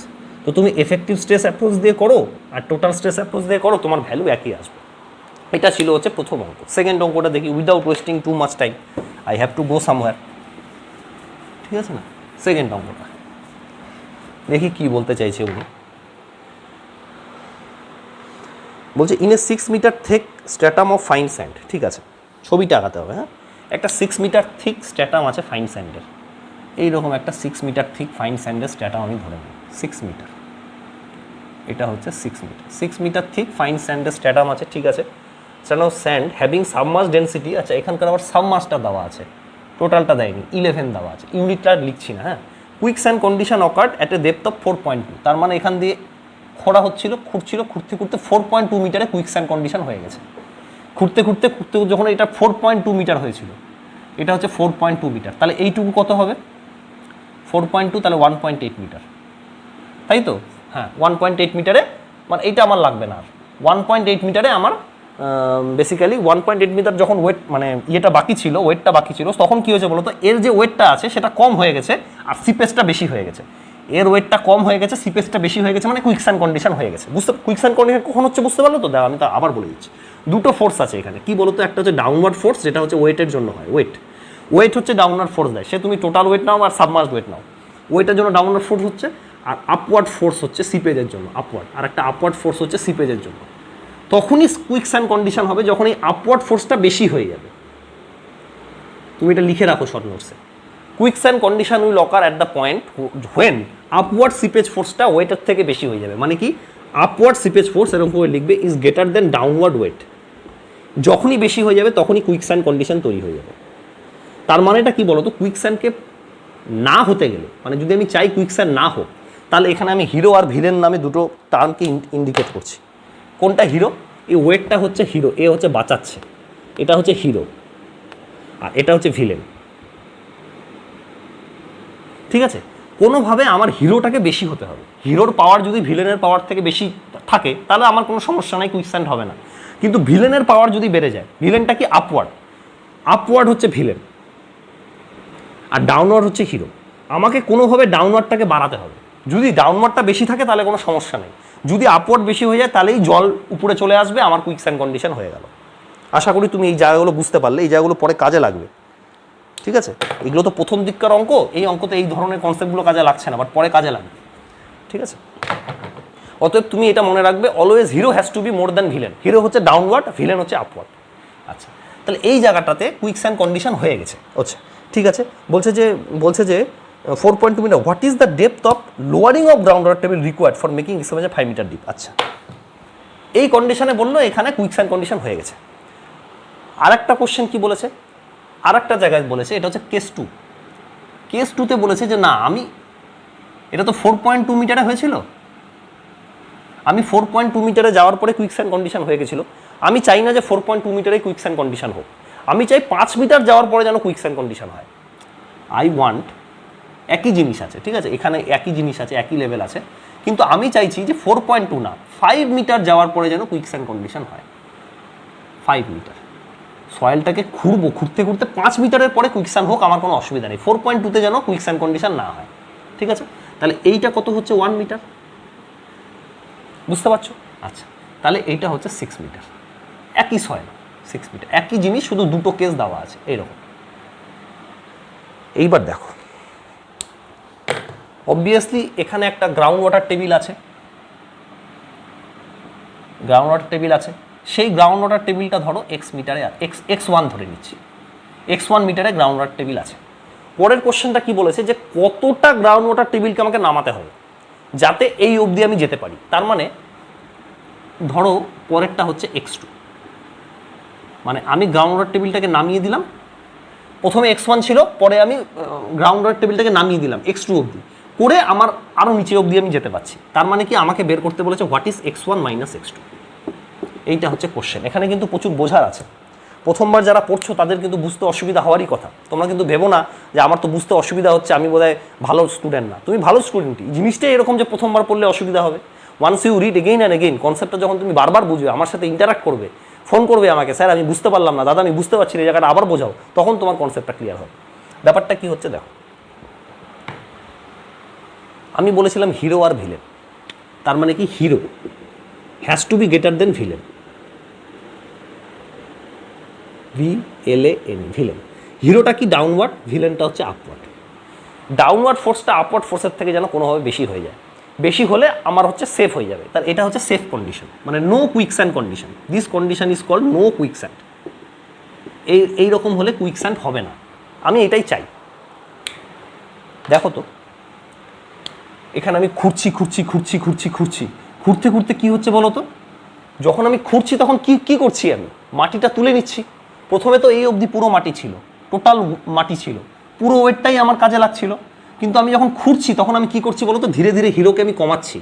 তো তুমি এফেক্টিভ স্ট্রেস অ্যাপ্রোচ দিয়ে করো আর টোটাল স্ট্রেস অ্যাপ্রোচ দিয়ে করো, তোমার ভ্যালু একই আসবে। এটা ছিল হচ্ছে প্রথম অঙ্ক। সেকেন্ড অঙ্কটা দেখি, without wasting two much time, I have to go somewhere, ঠিক আছে না? সেকেন্ড অঙ্কটা দেখি কি বলতে চাইছে উনি। বলছে in a 6 metre thick stratum of fine sand, ঠিক আছে, ছবিটা আঁকাতে হবে। হ্যাঁ, একটা 6 মিটার থিক স্ট্র্যাটাম আছে ফাইন স্যান্ডের, এইরকম একটা 6 মিটার থিক ফাইন স্যান্ডের স্ট্র্যাটাম আমি ধরে নিই 6 মিটার, এটা হচ্ছে 6 মিটার। 6 মিটার থিক ফাইন স্যান্ডের স্ট্র্যাটাম আছে, ঠিক আছে। Stratum sand having submerged density, আচ্ছা এখানকার আবার সাবমার্জটা দেওয়া আছে, টোটালটা দেয়নি, 11 দেওয়া আছে, ইউনিটটা লিখছি না। হ্যাঁ, quick sand condition occurred at a depth of 4.2, তার মানে এখান দিয়ে খোঁড়া হচ্ছিল, ঘুরতে ঘুরতে 4.2 মিটারে কুইক স্যান্ড কন্ডিশন হয়ে গেছে। ঘুরতে যখন এটা 4.2 মিটার হয়েছিল, এটা হচ্ছে 4.2 মিটার, তাহলে এইটুকু কত হবে 4.2, তাহলে 1.8 মিটার, তাই তো? হ্যাঁ, 1.8 মিটারে, মানে এইটা আমার লাগবে না আর। 1.8 মিটারে আমার বেসিক্যালি 1.8 মিটার যখন ওয়েট মানে ইয়েটা বাকি ছিল, ওয়েটটা বাকি ছিল, তখন কী হয়েছে বলো তো, এর যে ওয়েটটা আছে সেটা কম হয়ে গেছে আর সিপেসটা বেশি হয়ে গেছে। এর ওয়েটটা কম হয়ে গেছে, সিপেসটা বেশি হয়ে গেছে, মানে কুইক স্যান্ড কন্ডিশন হয়ে গেছে। কুইক স্যান্ড কন্ডিশন কখন হচ্ছে বুঝতে পারলো তো? দেখো আমি তো আবার বলে দিচ্ছি, দুটো ফোর্স আছে এখানে। কি বলো তো, একটা হচ্ছে ডাউনওয়ার্ড ফোর্স, যেটা হচ্ছে ওয়েটের জন্য হয়। ওয়েট হচ্ছে ডাউনওয়ার্ড ফোর্স দেয়, সে তুমি টোটাল ওয়েট নাও আর সাবমার্জ ওয়েট নাও, ওয়েটের জন্য ডাউনওয়ার্ড ফোর্স হচ্ছে, আর আপওয়ার্ড ফোর্স হচ্ছে সিপেজের জন্য, আপওয়ার্ড, আর একটা আপওয়ার্ড ফোর্স হচ্ছে সিপেজের জন্য। তখনই কুইক স্যান্ড কন্ডিশন হবে যখন এই আপওয়ার্ড ফোর্সটা বেশি হয়ে যাবে। তুমি এটা লিখে রাখো শর্ট নোটসে। Quick sand condition will occur at the point when upward seepage ফোর্সটা ওয়েটের থেকে বেশি হয়ে যাবে। মানে কি, আপওয়ার্ড সিপেজ ফোর্স এরকম করে লিখবে is greater than downward weight. যখনই বেশি হয়ে যাবে তখনই কুইক স্যান্ড কন্ডিশন তৈরি হয়ে যাবে। তার মানেটা কি বলো তো, কুইক স্যান্ডকে না হতে গেলে, মানে যদি আমি চাই কুইক স্যান্ড না হোক, তাহলে এখানে আমি হিরো আর ভিলেন নামে দুটো টার্মকে ইন্ডিকেট করছি। কোনটা হিরো? এই ওয়েটটা হচ্ছে হিরো, এ হচ্ছে বাঁচাচ্ছে, এটা হচ্ছে হিরো, আর এটা হচ্ছে ভিলেন। ঠিক আছে, কোনোভাবে আমার হিরোটাকে বেশি হতে হবে। হিরোর পাওয়ার যদি ভিলেনের পাওয়ার থেকে বেশি থাকে তাহলে আমার কোনো সমস্যা নাই, কুইক স্যান্ড হবে না। কিন্তু ভিলেনের পাওয়ার যদি বেড়ে যায়, ভিলেনটা কি আপওয়ার্ড হচ্ছে ভিলেন আর ডাউনওয়ার্ড হচ্ছে হিরো, আমাকে কোনোভাবে ডাউনওয়ার্ডটাকে বাড়াতে হবে। যদি ডাউনওয়ার্ডটা বেশি থাকে তাহলে কোনো সমস্যা নেই, যদি আপওয়ার্ড বেশি হয়ে যায় তাহলেই জল উপরে চলে আসবে, আমার কুইক স্যান্ড কন্ডিশন হয়ে গেল। আশা করি তুমি এই জায়গাগুলো বুঝতে পারলে, এই জায়গাগুলো পরে কাজে লাগবে। ঠিক আছে, এগুলো তো প্রথম দিককার অঙ্ক, এই অঙ্কতে এই ধরনের কনসেপ্টগুলো কাজে লাগছে না, বাট পরে কাজে লাগবে। ঠিক আছে, অতএব তুমি এটা মনে রাখবে, always hero has to be more than villain. Hero হচ্ছে ডাউনওয়ার্ড, ভিলেন হচ্ছে আপওয়ার্ড। আচ্ছা, তাহলে এই জায়গাটাতে কুইক স্যান্ড কন্ডিশন হয়ে গেছে। আচ্ছা ঠিক আছে, বলছে যে 4.2 metre, what is the depth of lowering of ground water table required for making experiment 5 metre deep. আচ্ছা, এই কন্ডিশনে বললো এখানে কুইক স্যান্ড কন্ডিশন হয়ে গেছে। আর একটা কোশ্চেন কি বলেছে, আর একটা জায়গায় বলেছে, এটা হচ্ছে কেস 2। কেস 2তে বলেছে যে না, এটা তো 4.2 মিটারে হয়েছিল, আমি 4.2 মিটারে যাওয়ার পরে কুইক স্যান্ড কন্ডিশন হয়ে গেছিলো। আমি চাই না যে 4.2 মিটারে কুইক স্যান্ড কন্ডিশন হোক, আমি চাই 5 মিটার যাওয়ার পরে যেন কুইক স্যান্ড কন্ডিশন হয়। আই ওয়ান্ট, একই জিনিস আছে, ঠিক আছে, এখানে একই জিনিস আছে, একই লেভেল আছে, কিন্তু আমি চাইছি যে 4.2 না, 5 মিটার যাওয়ার পরে যেন কুইক স্যান্ড কন্ডিশন হয়। 5 মিটার সয়েলটাকে ঘুরতে 5 মিটারের পরে কুইক স্যান্ড হোক, আমার কোনো অসুবিধা নেই। 4.2তে যেন কুইক স্যান্ড কন্ডিশন না হয়। ঠিক আছে, তাহলে এইটা কত হচ্ছে 1 মিটার, বুঝতে পারছো? আচ্ছা, তাহলে এইটা হচ্ছে 6 মিটার, একই সয়েল 6 মিটার, একই জিনিস, শুধু দুটো কেস দেওয়া আছে এইরকম। এইবার দেখো, অবভিয়াসলি এখানে একটা গ্রাউন্ড ওয়াটার টেবিল আছে, সেই গ্রাউন্ড ওয়াটার টেবিলটা ধরো মিটারে, x1 ধরে নিচ্ছি, x1 মিটারে গ্রাউন্ড ওয়াটার টেবিল আছে। পরের কোশ্চেনটা কি বলেছে, যে কতটা গ্রাউন্ড ওয়াটার টেবিলকে আমাকে নামাতে হবে যাতে এই অবধি আমি যেতে পারি। তার মানে ধরো পরেরটা হচ্ছে x2, মানে আমি গ্রাউন্ড ওয়াটার টেবিলটাকে নামিয়ে দিলাম, প্রথমে x1 ছিল, পরে আমি গ্রাউন্ড ওয়াটার টেবিলটাকে নামিয়ে দিলাম x2 অবধি, করে আমার আরও নিচে অবধি আমি যেতে পারছি। তার মানে কি, আমাকে বের করতে বলেছে what is x1 minus x2। এইটা হচ্ছে কোশ্চেন। এখানে কিন্তু প্রচুর বোঝার আছে, প্রথমবার যারা পড়ছো তাদের কিন্তু বুঝতে অসুবিধা হওয়ারই কথা। তোমরা কিন্তু ভেবো না যে আমার তো বুঝতে অসুবিধা হচ্ছে, আমি বোধহয় ভালো স্টুডেন্ট না। তুমি ভালো স্টুডেন্টই, জিনিসটাই এরকম যে প্রথমবার পড়লে অসুবিধা হবে। Once you read again and again, কনসেপ্টটা যখন তুমি বারবার বুঝবে, আমার সাথে ইন্টারাক্ট করবে, ফোন করবে আমাকে, স্যার আমি বুঝতে পারলাম না, দাদা আমি বুঝতে পারছি না, এই জায়গাটা আবার বোঝাও, তখন তোমার কনসেপ্টটা ক্লিয়ার হবে। ব্যাপারটা কি হচ্ছে দেখো, আমি বলেছিলাম হিরো আর ভিলেন, তার মানে কি, hero has to be greater than villain, VLAN, villain. হিরোটা কি ডাউনওয়ার্ড, ভিলেনটা হচ্ছে আপওয়ার্ড। ডাউনওয়ার্ড ফোর্সটা আপওয়ার্ড ফোর্সের থেকে যেন কোনোভাবে বেশি হয়ে যায়, বেশি হলে আমার হচ্ছে সেফ হয়ে যাবে, তার এটা হচ্ছে সেফ কন্ডিশন, মানে no quick sand condition. This condition is called no quick sand. এইরকম হলে কুইক স্যান্ড হবে না, আমি এটাই চাই। দেখো তো, এখানে আমি ঘুরছি, ঘুরতে কি হচ্ছে বলো তো, যখন আমি ঘুরছি তখন কি করছি, আমি মাটিটা তুলে নিচ্ছি। প্রথমে তো এই অবধি পুরো মাটি ছিল, টোটাল মাটি ছিল, পুরো ওয়েটটাই আমার কাজে লাগছিল। কিন্তু আমি যখন খুঁড়ছি তখন আমি কি করছি বলো তো, ধীরে ধীরে হিরোকে আমি কমাচ্ছি।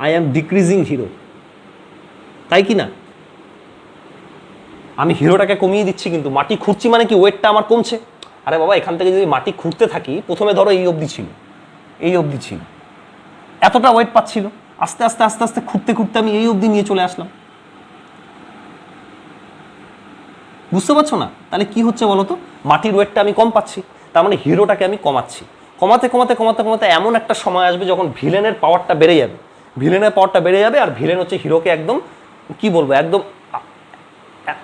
আই অ্যাম ডিক্রিজিং হিরো, তাই কি না? আমি হিরোটাকে কমিয়ে দিচ্ছি, কিন্তু মাটি খুঁড়ছি মানে কি ওয়েটটা আমার কমছে। আরে বাবা, এখান থেকে যদি মাটি খুঁড়তে থাকি, প্রথমে ধরো এই অবধি ছিল, এই অবধি ছিল, এতটা ওয়েট পাচ্ছিল, আস্তে আস্তে আস্তে আস্তে খুঁড়তে খুঁড়তে আমি এই অবধি নিয়ে চলে আসলাম। বুঝতে পারছো না? তাহলে কি হচ্ছে বলো তো, মাটির ওয়েটটা আমি কম পাচ্ছি, তার মানে হিরোটাকে আমি কমাচ্ছি। কমাতে কমাতে কমাতে কমাতে এমন একটা সময় আসবে যখন ভিলেনের পাওয়ারটা বেড়ে যাবে, ভিলেনের পাওয়ারটা বেড়ে যাবে, আর ভিলেন হচ্ছে হিরোকে একদম কি বলবো, একদম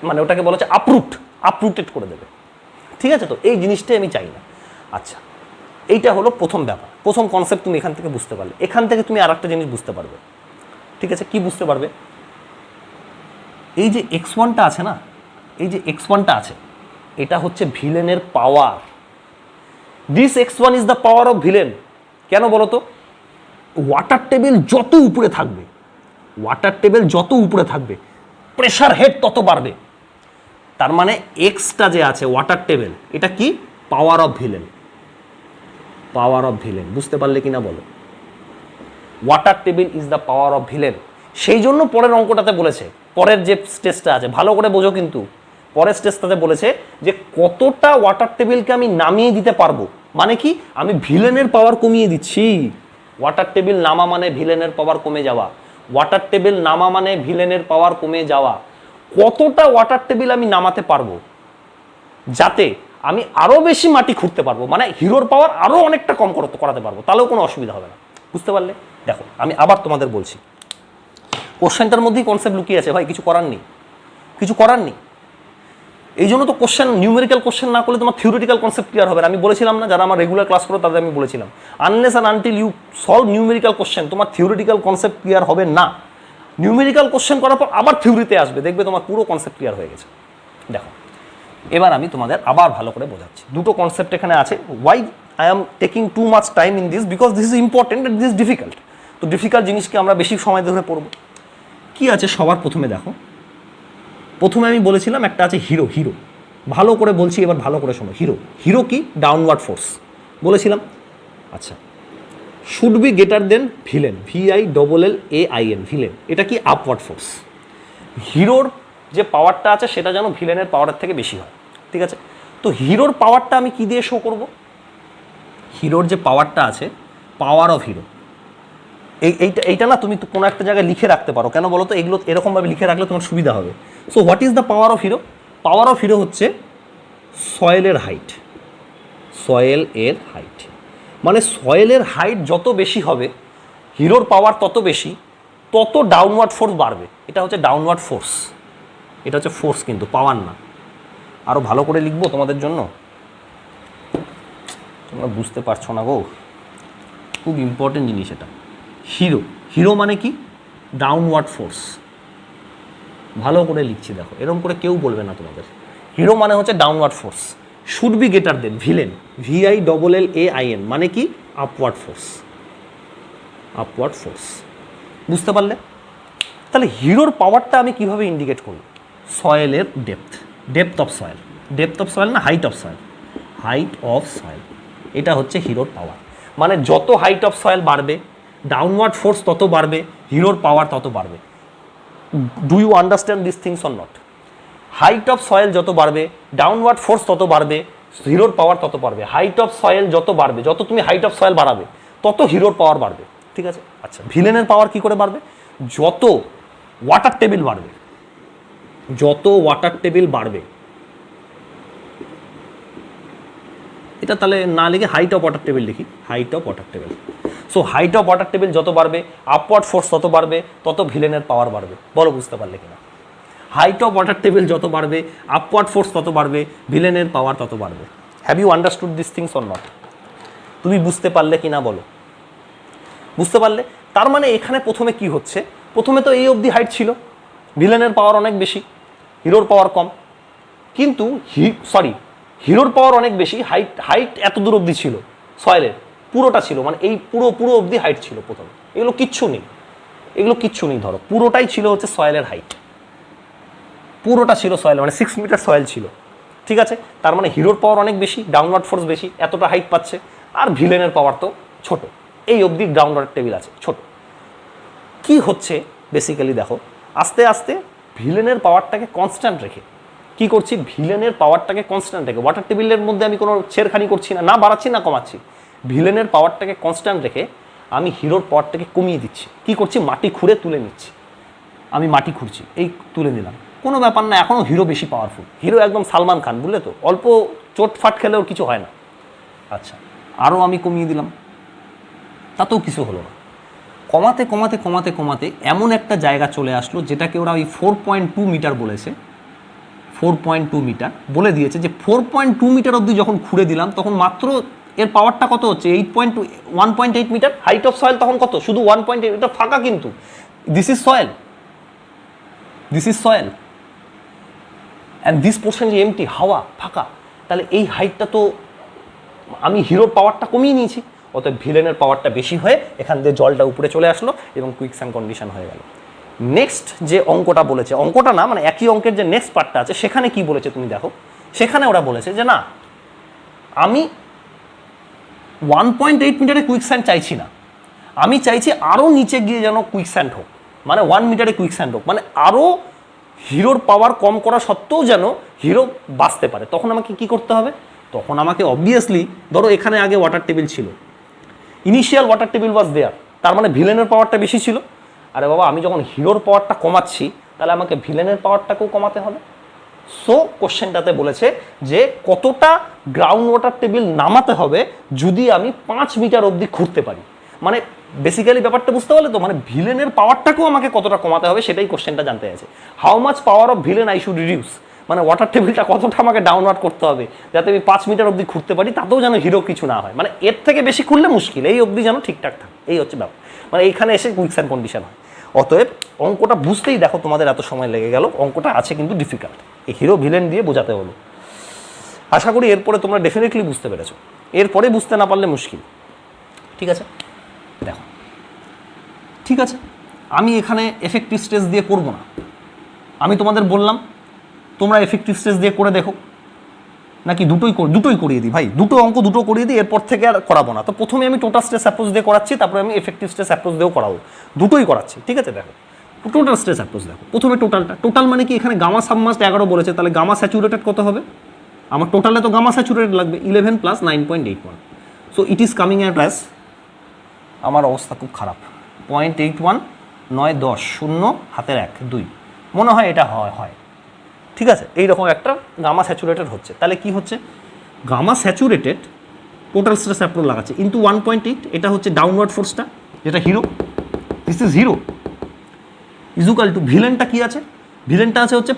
মানে ওটাকে বলা হচ্ছে আপরুটেড করে দেবে। ঠিক আছে? তো এই জিনিসটাই আমি চাই না। আচ্ছা, এইটা হলো প্রথম ব্যাপার, প্রথম কনসেপ্ট তুমি এখান থেকে বুঝতে পারলে। এখান থেকে তুমি আর একটা জিনিস বুঝতে পারবে। ঠিক আছে? কি বুঝতে পারবে? এই যে x1টা আছে না, এই যে x1টা আছে, এটা হচ্ছে ভিলেনের power. This x1 is the power of villain. কেন বলো তো? ওয়াটার টেবিল যত উপরে থাকবে, ওয়াটার টেবিল যত উপরে থাকবে, প্রেশার হেড তত বাড়বে। তার মানে এক্সটা যে আছে ওয়াটার টেবিল, এটা কি? পাওয়ার of villain. Power of villain, বুঝতে পারলে কিনা বলো? Water table is the power of villain. সেই জন্য পরের অঙ্কটাতে বলেছে, পরের যে স্টেজটা আছে ভালো করে বোঝো কিন্তু, পরের স্টেজটাতে বলেছে যে কতটা ওয়াটার টেবিলকে আমি নামিয়ে দিতে পারবো। মানে কি? আমি ভিলেনের পাওয়ার কমিয়ে দিচ্ছি। ওয়াটার টেবিল নামা মানে ভিলেনের পাওয়ার কমে যাওয়া। ওয়াটার টেবিল নামা মানে ভিলেনের পাওয়ার কমে যাওয়া। কতটা ওয়াটার টেবিল আমি নামাতে পারবো যাতে আমি আরো বেশি মাটি খুঁড়তে পারবো, মানে হিরোর পাওয়ার আরো অনেকটা কম করাতে পারবো, তাহলেও কোনো অসুবিধা হবে না। বুঝতে পারলে? দেখো আমি আবার তোমাদের বলছি, কোশ্চেনটার মধ্যেই কনসেপ্ট লুকিয়ে আছে ভাই, কিছু করার নেই, কিছু করার নেই। এই জন্য তো কোশ্চেন, নিউমেরিক্যাল কোশ্চেন না করলে তোমার থিওরিটিক্যাল কনসেপ্ট ক্লিয়ার হবে না। আমি বলেছিলাম না, যারা আমার রেগুলার ক্লাস করো তাদের আমি বলেছিলাম, unless and until you solve numerical question, তোমার থিওরিটিক্যাল কনসেপ্ট ক্লিয়ার হবে না। নিউমেরিক্যাল কোশ্চেন করার পর আবার থিওরিতে আসবে, দেখবে তোমার পুরো কনসেপ্ট ক্লিয়ার হয়ে গেছে। দেখো এবার আমি তোমাদের আবার ভালো করে বোঝাচ্ছি। দুটো কনসেপ্ট এখানে আছে। Why I am taking too much time in this, because this is important and this is difficult. তো ডিফিকাল্ট জিনিসকে আমরা বেশি সময় ধরে পড়বো। কি আছে সবার প্রথমে দেখো, প্রথমে আমি বলেছিলাম একটা আছে হিরো। হিরো ভালো করে বলছি, এবার ভালো করে শোনো। হিরো, হিরো কি? ডাউনওয়ার্ড ফোর্স বলেছিলাম। আচ্ছা, should be greater than villain, VILLAIN, villain. এটা কি? Upward force. হিরোর যে পাওয়ারটা আছে সেটা যেন ভিলেনের পাওয়ারের থেকে বেশি হয়। ঠিক আছে? তো হিরোর পাওয়ারটা আমি কি দিয়ে শো করব? হিরোর যে পাওয়ারটা আছে, পাওয়ার অফ হিরো, এইটা না তুমি কোনো একটা জায়গায় লিখে রাখতে পারো। কেন বলো তো? এগুলো এরকমভাবে লিখে রাখলে তোমার সুবিধা হবে। So what is the power of hero? Power of hero হচ্ছে সয়েলের হাইট। সয়েলের হাইট মানে সয়েলের হাইট যত বেশি হবে, হিরোর পাওয়ার তত বেশি, তত ডাউনওয়ার্ড ফোর্স বাড়বে। এটা হচ্ছে ডাউনওয়ার্ড ফোর্স। এটা হচ্ছে ফোর্স, কিন্তু পাওয়ার না। আরও ভালো করে লিখবো তোমাদের জন্য, তোমরা বুঝতে পারছো না গো, খুব ইম্পর্টেন্ট জিনিস এটা। হিরো, হিরো মানে কি? Downward force. ভালো করে লিখছি দেখো, এরকম করে কেউ বলবে না তোমাদের। হিরো মানে হচ্ছে downward force. Should be greater than villain, VILLAIN, মানে কি? Upward force. আপওয়ার্ড ফোর্স, বুঝতে পারলে? তাহলে হিরোর পাওয়ারটা আমি কিভাবে ইন্ডিকেট করব? সয়েলের depth, depth of soil, depth of soil না, height of soil, height of soil. এটা হচ্ছে হিরোর পাওয়ার। মানে যত হাইট অফ সয়েল বাড়বে, ডাউনওয়ার্ড ফোর্স তত বাড়বে, হিরোর পাওয়ার তত বাড়বে। Do you understand this things or not? Height of soil যত বাড়বে, ডাউনওয়ার্ড ফোর্স তত বাড়বে, হিরোর পাওয়ার তত বাড়বে। হাইট অফ সয়েল যত বাড়বে, যত তুমি হাইট অফ সয়েল বাড়াবে, তত হিরোর পাওয়ার বাড়বে। ঠিক আছে? আচ্ছা, ভিলেনের পাওয়ার কি করে বাড়বে? যত ওয়াটার টেবিল বাড়বে, যত ওয়াটার টেবিল বাড়বে, এটা তাহলে না লিখে হাইট অফ ওয়াটার টেবিল লিখি, height of water table. So height of water table যত বাড়বে, আপওয়ার্ড ফোর্স তত বাড়বে, তত ভিলেনের পাওয়ার বাড়বে। বলো বুঝতে পারলে কিনা? হাইট অফ ওয়াটার টেবিল যত বাড়বে, আপওয়ার্ড ফোর্স তত বাড়বে, ভিলেনের পাওয়ার তত বাড়বে। Have you understood this things or not? তুমি বুঝতে পারলে কিনা বলো? বুঝতে পারলে? তার মানে এখানে প্রথমে কি হচ্ছে? প্রথমে তো এই অবধি হাইট ছিল, ভিলেনের পাওয়ার অনেক বেশি, হিরোর পাওয়ার কম। কিন্তু হিরোর পাওয়ার অনেক বেশি, হাইট এত দূর অবধি ছিল, সয়েলের পুরোটা ছিল, মানে এই পুরো অবধি হাইট ছিল প্রথমে। এগুলো কিচ্ছু নেই, এগুলো কিচ্ছু নেই। ধরো পুরোটাই ছিল হচ্ছে সয়েলের হাইট, পুরোটা ছিল সয়েল, মানে 6 মিটার সয়েল ছিল। ঠিক আছে? তার মানে হিরোর পাওয়ার অনেক বেশি, ডাউনওয়ার্ড ফোর্স বেশি, এতটা হাইট পাচ্ছে। আর ভিলেনের পাওয়ার তো ছোট, এই অবধি গ্রাউন্ড ওয়াটার টেবিল আছে ছোট। কি হচ্ছে বেসিক্যালি দেখো, আস্তে আস্তে ভিলেনের পাওয়ারটাকে কনস্ট্যান্ট রেখে কি করছি, ভিলেনের পাওয়ারটাকে কনস্ট্যান্ট রেখে ওয়াটার টেবিলের মধ্যে আমি কোনো ছেড়খানি করছি না, না বাড়াচ্ছি না কমাচ্ছি, ভিলেনের পাওয়ারটাকে কনস্ট্যান্ট রেখে আমি হিরোর পাওয়ারটাকে কমিয়ে দিচ্ছি। কি করছি, মাটি খুঁড়ে তুলে নিচ্ছি, আমি মাটি খুঁড়ছি, এই তুলে নিলাম, কোনো ব্যাপার না, এখনও হিরো বেশি পাওয়ারফুল, হিরো একদম সালমান খান, বুঝলে তো, অল্প চোটফাট খেলেও কিছু হয় না। আচ্ছা, আরও আমি কমিয়ে দিলাম, তাতেও কিছু হলো না। কমাতে কমাতে কমাতে কমাতে এমন একটা জায়গা চলে আসলো যেটাকে ওরা ওই 4.2 মিটার বলেছে, 4.2 মিটার বলে দিয়েছে, যে 4.2 মিটার অবধি যখন খুঁড়ে দিলাম তখন মাত্র এর পাওয়ারটা কত হচ্ছে, 1.8 মিটার। হাইট অফ সয়েল তখন কত, শুধু 1.8, এটা ফাঁকা কিন্তু, this is soil, this is soil and this portion is empty, হাওয়া ফাঁকা। তাহলে এই হাইটটা তো আমি হিরোর পাওয়ারটা কমিয়ে নিয়েছি, অতএব ভিলেনের পাওয়ারটা বেশি হয়ে এখান দিয়ে জলটা উপরে চলে আসলো এবং কুইকস্যান্ড কন্ডিশন হয়ে গেল। নেক্সট যে অঙ্কটা বলেছে, অঙ্কটা না মানে একই অঙ্কের যে নেক্সট পার্টটা আছে সেখানে কি বলেছে তুমি দেখো, সেখানে ওরা বলেছে যে না, আমি 1.8 মিটারে কুইকস্যান্ড চাইছি না, আমি চাইছি আরও নিচে গিয়ে যেন কুইকস্যান্ড হোক, মানে 1 মিটারে কুইকস্যান্ড হোক, মানে আরও হিরোর পাওয়ার কম করা সত্ত্বেও যেন হিরো বাঁচতে পারে। তখন আমাকে কি করতে হবে, তখন আমাকে অবভিয়াসলি ধরো এখানে আগে ওয়াটার টেবিল ছিল, ইনিশিয়াল ওয়াটার টেবিল ওয়াজ দেয়ার, তার মানে ভিলেনের পাওয়ারটা বেশি ছিল। আরে বাবা, আমি যখন হিরোর পাওয়ারটা কমাচ্ছি তাহলে আমাকে ভিলেনের পাওয়ারটাকেও কমাতে হবে। সো কোশ্চেনটাতে বলেছে যে কতটা গ্রাউন্ড ওয়াটার টেবিল নামাতে হবে যদি আমি 5 মিটার অবধি খুঁড়তে পারি, মানে বেসিক্যালি ব্যাপারটা বুঝতে পারলে তো, মানে ভিলেনের পাওয়ারটাকেও আমাকে কতটা কমাতে হবে সেটাই কোশ্চেনটা জানতে আছে। How much power of villain I should reduce, মানে ওয়াটার টেবিলটা কতটা আমাকে ডাউনওয়ার্ড করতে হবে যাতে আমি 5 মিটার অবধি খুঁড়তে পারি, তাতেও যেন হিরো কিছু না হয়, মানে এর থেকে বেশি খুঁড়লে মুশকিল, এই অবধি যেন ঠিকঠাক থাকে, এই হচ্ছে ব্যাপার, মানে এইখানে এসে কুইকস্যান্ড কন্ডিশন হয়। অতএব অঙ্কটা বুঝতেই দেখো তোমাদের এত সময় লেগে গেল, অঙ্কটা আছে কিন্তু ডিফিকাল্ট, এই হিরো ভিলেন দিয়ে বোঝাতে হলো। আশা করি এরপরে তোমরা ডেফিনেটলি বুঝতে পেরেছো, এরপরে বুঝতে না পারলে মুশকিল। ঠিক আছে, দেখো ঠিক আছে, আমি এখানে এফেক্টিভ স্ট্রেস দিয়ে করব না, আমি তোমাদের বললাম তোমরা এফেক্টিভ স্ট্রেস দিয়ে করে দেখো, নাকি দুটোই করিয়ে দিই ভাই, দুটো অঙ্ক দুটো করিয়ে দিই, এরপর থেকে আর করাবো না। তো প্রথমে আমি টোটাল স্ট্রেস অ্যাপ্রোচ দিয়ে করাচ্ছি, তারপরে আমি এফেক্টিভ স্ট্রেস অ্যাপ্রোচ দিয়েও করাবো, দুটোই করাচ্ছি। ঠিক আছে, দেখো টোটাল স্ট্রেস অ্যাপ্রোচ দেখো, প্রথমে টোটালটা, টোটাল মানে কি, এখানে গামা সাবমার্জড 11 বলেছে, তাহলে গামা স্যাচুরেটেড কত হবে, আমার টোটালে তো গামা স্যাচুরেটেড লাগবে 11 + 9.81, so it is coming at plus, আমার অবস্থা খুব খারাপ, 0.81 9 10 0 হাতের 1 2, মনে হয় এটা হয়। ঠিক আছে, এইরকম একটা গামা স্যাচুরেটেড হচ্ছে, তাহলে কি হচ্ছে, gamma saturated total stress approach লাগাচ্ছে ইন্টু 1.8, এটা হচ্ছে ডাউনওয়ার্ড ফোর্সটা যেটা hero, this is hero, is equal to ভিলেনটা কি আছে, ভিলেনটা আছে হচ্ছে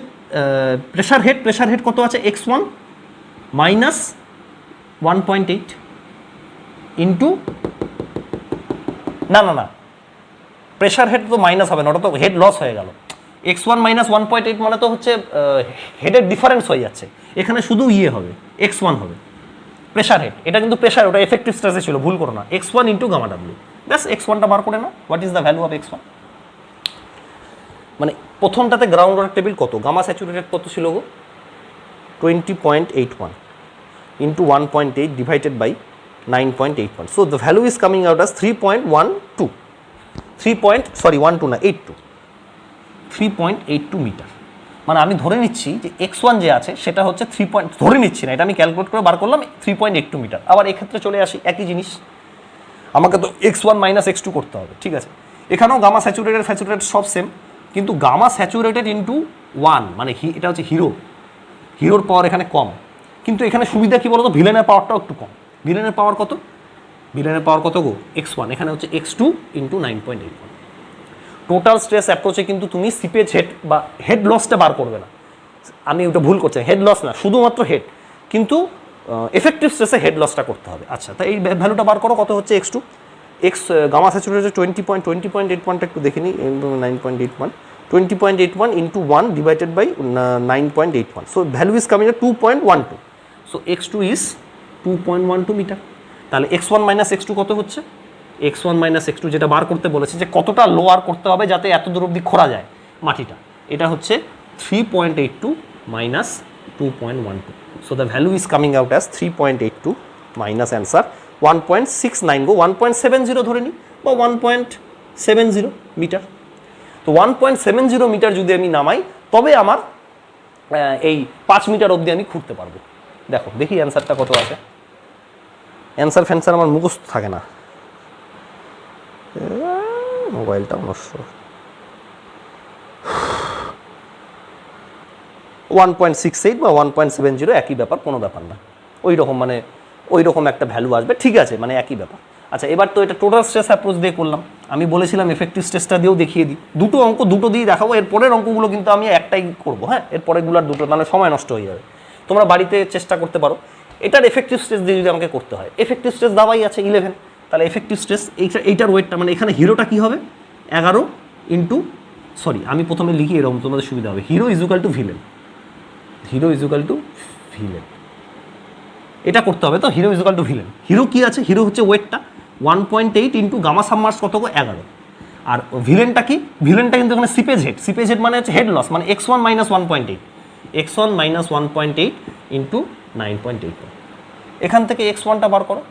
প্রেশার হেড কত আছে, x1 মাইনাস 1.8 ইন্টু, না প্রেশার হেড তো মাইনাস হবে না, ওটা তো হেড লস হয়ে গেল, x1 মাইনাস 1.8 মানে তো হচ্ছে হেডের ডিফারেন্স হয়ে যাচ্ছে, এখানে শুধু হবে x1 হবে প্রেশার হেড, এটা কিন্তু প্রেশার, ওটা এফেক্টিভ স্ট্রেসে ছিল, ভুল করো না, x1 ইন্টু গামা ডাব্লিউ, ব্যাস x1টা বার করে না, what is the value of x1, মানে প্রথমটাতে গ্রাউন্ড ওয়াটার টেবিল কত, গামা স্যাচুরেটেড কত ছিল গো, 20.81 into 1.8 divided by 9.81, so the value is coming out as 3.12, 3.82 metre, মানে আমি ধরে নিচ্ছি যে x1 যে আছে সেটা হচ্ছে ধরে নিচ্ছি না, এটা আমি ক্যালকুলেট করে বার করলাম 3.82 মিটার। আবার এক্ষেত্রে চলে আসি একই জিনিস, আমাকে তো x1 মাইনাস x2 করতে হবে। ঠিক আছে, এখানেও গামা স্যাচুরেটেড সব সেম, কিন্তু গামা স্যাচুরেটেড ইন্টু 1 মানে এটা হচ্ছে হিরোর পাওয়ার এখানে কম, কিন্তু এখানে সুবিধা কি বলতো, ভিলেনের পাওয়ারটাও একটু কম, ভিলেনের পাওয়ার কত গো, x1, এখানে হচ্ছে x2 ইন্টু 9.81। টোটাল স্ট্রেস অ্যাপ্রোচে কিন্তু তুমি সিপেজ হেড বা হেড লসটা বার করবে না, আমি ওটা ভুল করছি, হেড লস না, শুধুমাত্র হেড, কিন্তু এফেক্টিভ স্ট্রেসে হেড লসটা করতে হবে। আচ্ছা, তাই এই ভ্যালুটা বার করো, কত হচ্ছে x2, গামা স্যাচুরেটেড 20.81টা একটু দেখে নিই, 9.81, 20.81 into 1 divided by 9.81, so value is coming at 2.12, সো x2 ইজ 2.12 মিটার। তাহলে x1 মাইনাস x2 কত হচ্ছে, x1 মাইনাস x2 যেটা বার করতে বলেছে যে কতটা লোয়ার করতে হবে যাতে এত দূর অবধি খোঁড়া যায় মাটিটা, এটা হচ্ছে 3.82 minus 2.12, so the value is coming out as 3.82 minus answer 1.69 গো 1.70 ধরে নিই বা 1.70 মিটার। তো 1.70 মিটার যদি আমি নামাই তবে আমার এই 5 মিটার অবধি আমি ঘুরতে পারবো। দেখো দেখি অ্যান্সারটা কত আছে। অ্যান্সার ফ্যান্সার আমার মুখস্থ থাকে না, মোবাইলটা নষ্ট। 1.68 বা 1.70 একই ব্যাপার, কোনো ব্যাপার না, ওই রকম মানে ওই রকম একটা ভ্যালু আসবে, ঠিক আছে, মানে একই ব্যাপার। আচ্ছা এবার তো এটা টোটাল স্ট্রেস অ্যাপ্রোচ দিয়ে করলাম, আমি বলেছিলাম এফেক্টিভ স্ট্রেসটা দিয়েও দেখিয়ে দিই, দুটো অঙ্ক দুটো দিয়ে দেখাবো, এর পরের অঙ্কগুলো কিন্তু আমি একটাই করবো, হ্যাঁ, এর পরেরগুলো আর দুটো, তাহলে সময় নষ্ট হয়ে যাবে। তোমরা বাড়িতে চেষ্টা করতে পারো, এটার এফেক্টিভ স্ট্রেস দিয়ে যদি আমাকে করতে হয়, এফেক্টিভ স্ট্রেস দাবাই আছে 11, তাহলে এফেক্টিভ স্ট্রেস এইটার ওয়েটটা মানে এখানে হিরোটা কী হবে 11 ইন্টু, সরি আমি প্রথমে লিখি এরকম তোমাদের সুবিধা হবে, hero is equal to villain, hero is equal to villain, এটা করতে হবে। তো hero is equal to villain, hero কী আছে, হিরো হচ্ছে ওয়েটটা 1.8 ইন্টু গামা সাবমার্স কত গো 11, আর ভিলেনটা কি, ভিলেনটা কিন্তু এখানে সিপেজ হেড, সিপেজ হেড মানে হচ্ছে হেড লস, মানে x1 minus 1.8, x1 minus 1.8 into 9.8, এখান থেকে x1টা বার করো,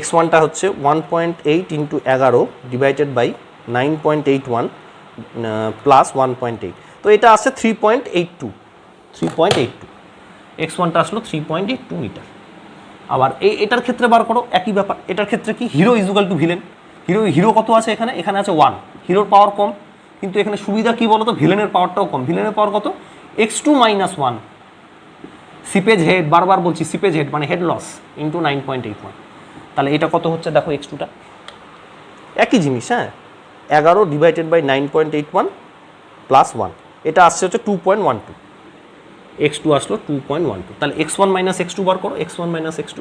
x1টা হচ্ছে 1.8 ইন্টু 11 ডিভাইডেড বাই 9.81 প্লাস 1.8, তো এটা আসছে 3.82, x1টা আসলো 3.82 মিটার। আবার এটার ক্ষেত্রে বার করো একই ব্যাপার, এটার ক্ষেত্রে কি hero is equal to villain, hero কত আছে এখানে, এখানে আছে 1, হিরোর পাওয়ার কম, কিন্তু এখানে সুবিধা কি বলো তো, ভিলেনের পাওয়ারটাও কম, ভিলেনের পাওয়ার কত x2 মাইনাস 1, সিপেজ হেড, বারবার বলছি সিপেজ হেড মানে হেড লস ইন্টু 9.81, তাহলে এটা কত হচ্ছে দেখো x2টা, একই জিনিস, হ্যাঁ, 11 ডিভাইডেড বাই 9.81 প্লাস 1, এটা আসছে হচ্ছে 2.12, x2 আসলো 2.12, তাহলে x1 মাইনাস x2 বার করো, x1 মাইনাস x2,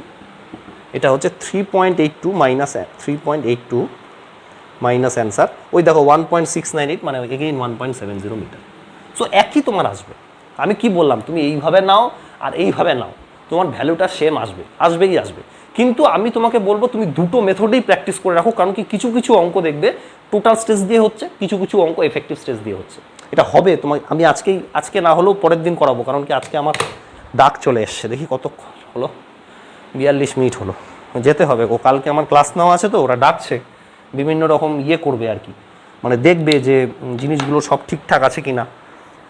এটা হচ্ছে 3.82 মাইনাস 3.82 মাইনাস অ্যান্সার ওই দেখো 1.698 মানে এগেইন 1.70 মিটার। সো একই তোমার আসবে, আমি কি বললাম তুমি এইভাবে নাও আর এইভাবে নাও, তোমার ভ্যালুটা সেম আসবে, আসবেই আসবে, কিন্তু আমি তোমাকে বলবো তুমি দুটো মেথডেই প্র্যাকটিস করে রাখো, কারণ কি কিছু কিছু অঙ্ক দেখবে টোটাল স্ট্রেস দিয়ে হচ্ছে, কিছু কিছু অঙ্ক এফেক্টিভ স্ট্রেস দিয়ে হচ্ছে, এটা হবে তোমার, আমি আজকে না হলেও পরের দিন করাবো, কারণ কি আজকে আমার ডাক চলে এসছে, দেখি কতক্ষণ হলো, 42 মিনিট হলো, যেতে হবে গো, কালকে আমার ক্লাস নেওয়া আছে, তো ওরা ডাকছে বিভিন্ন রকম করবে আর কি, মানে দেখবে যে জিনিসগুলো সব ঠিকঠাক আছে কি না,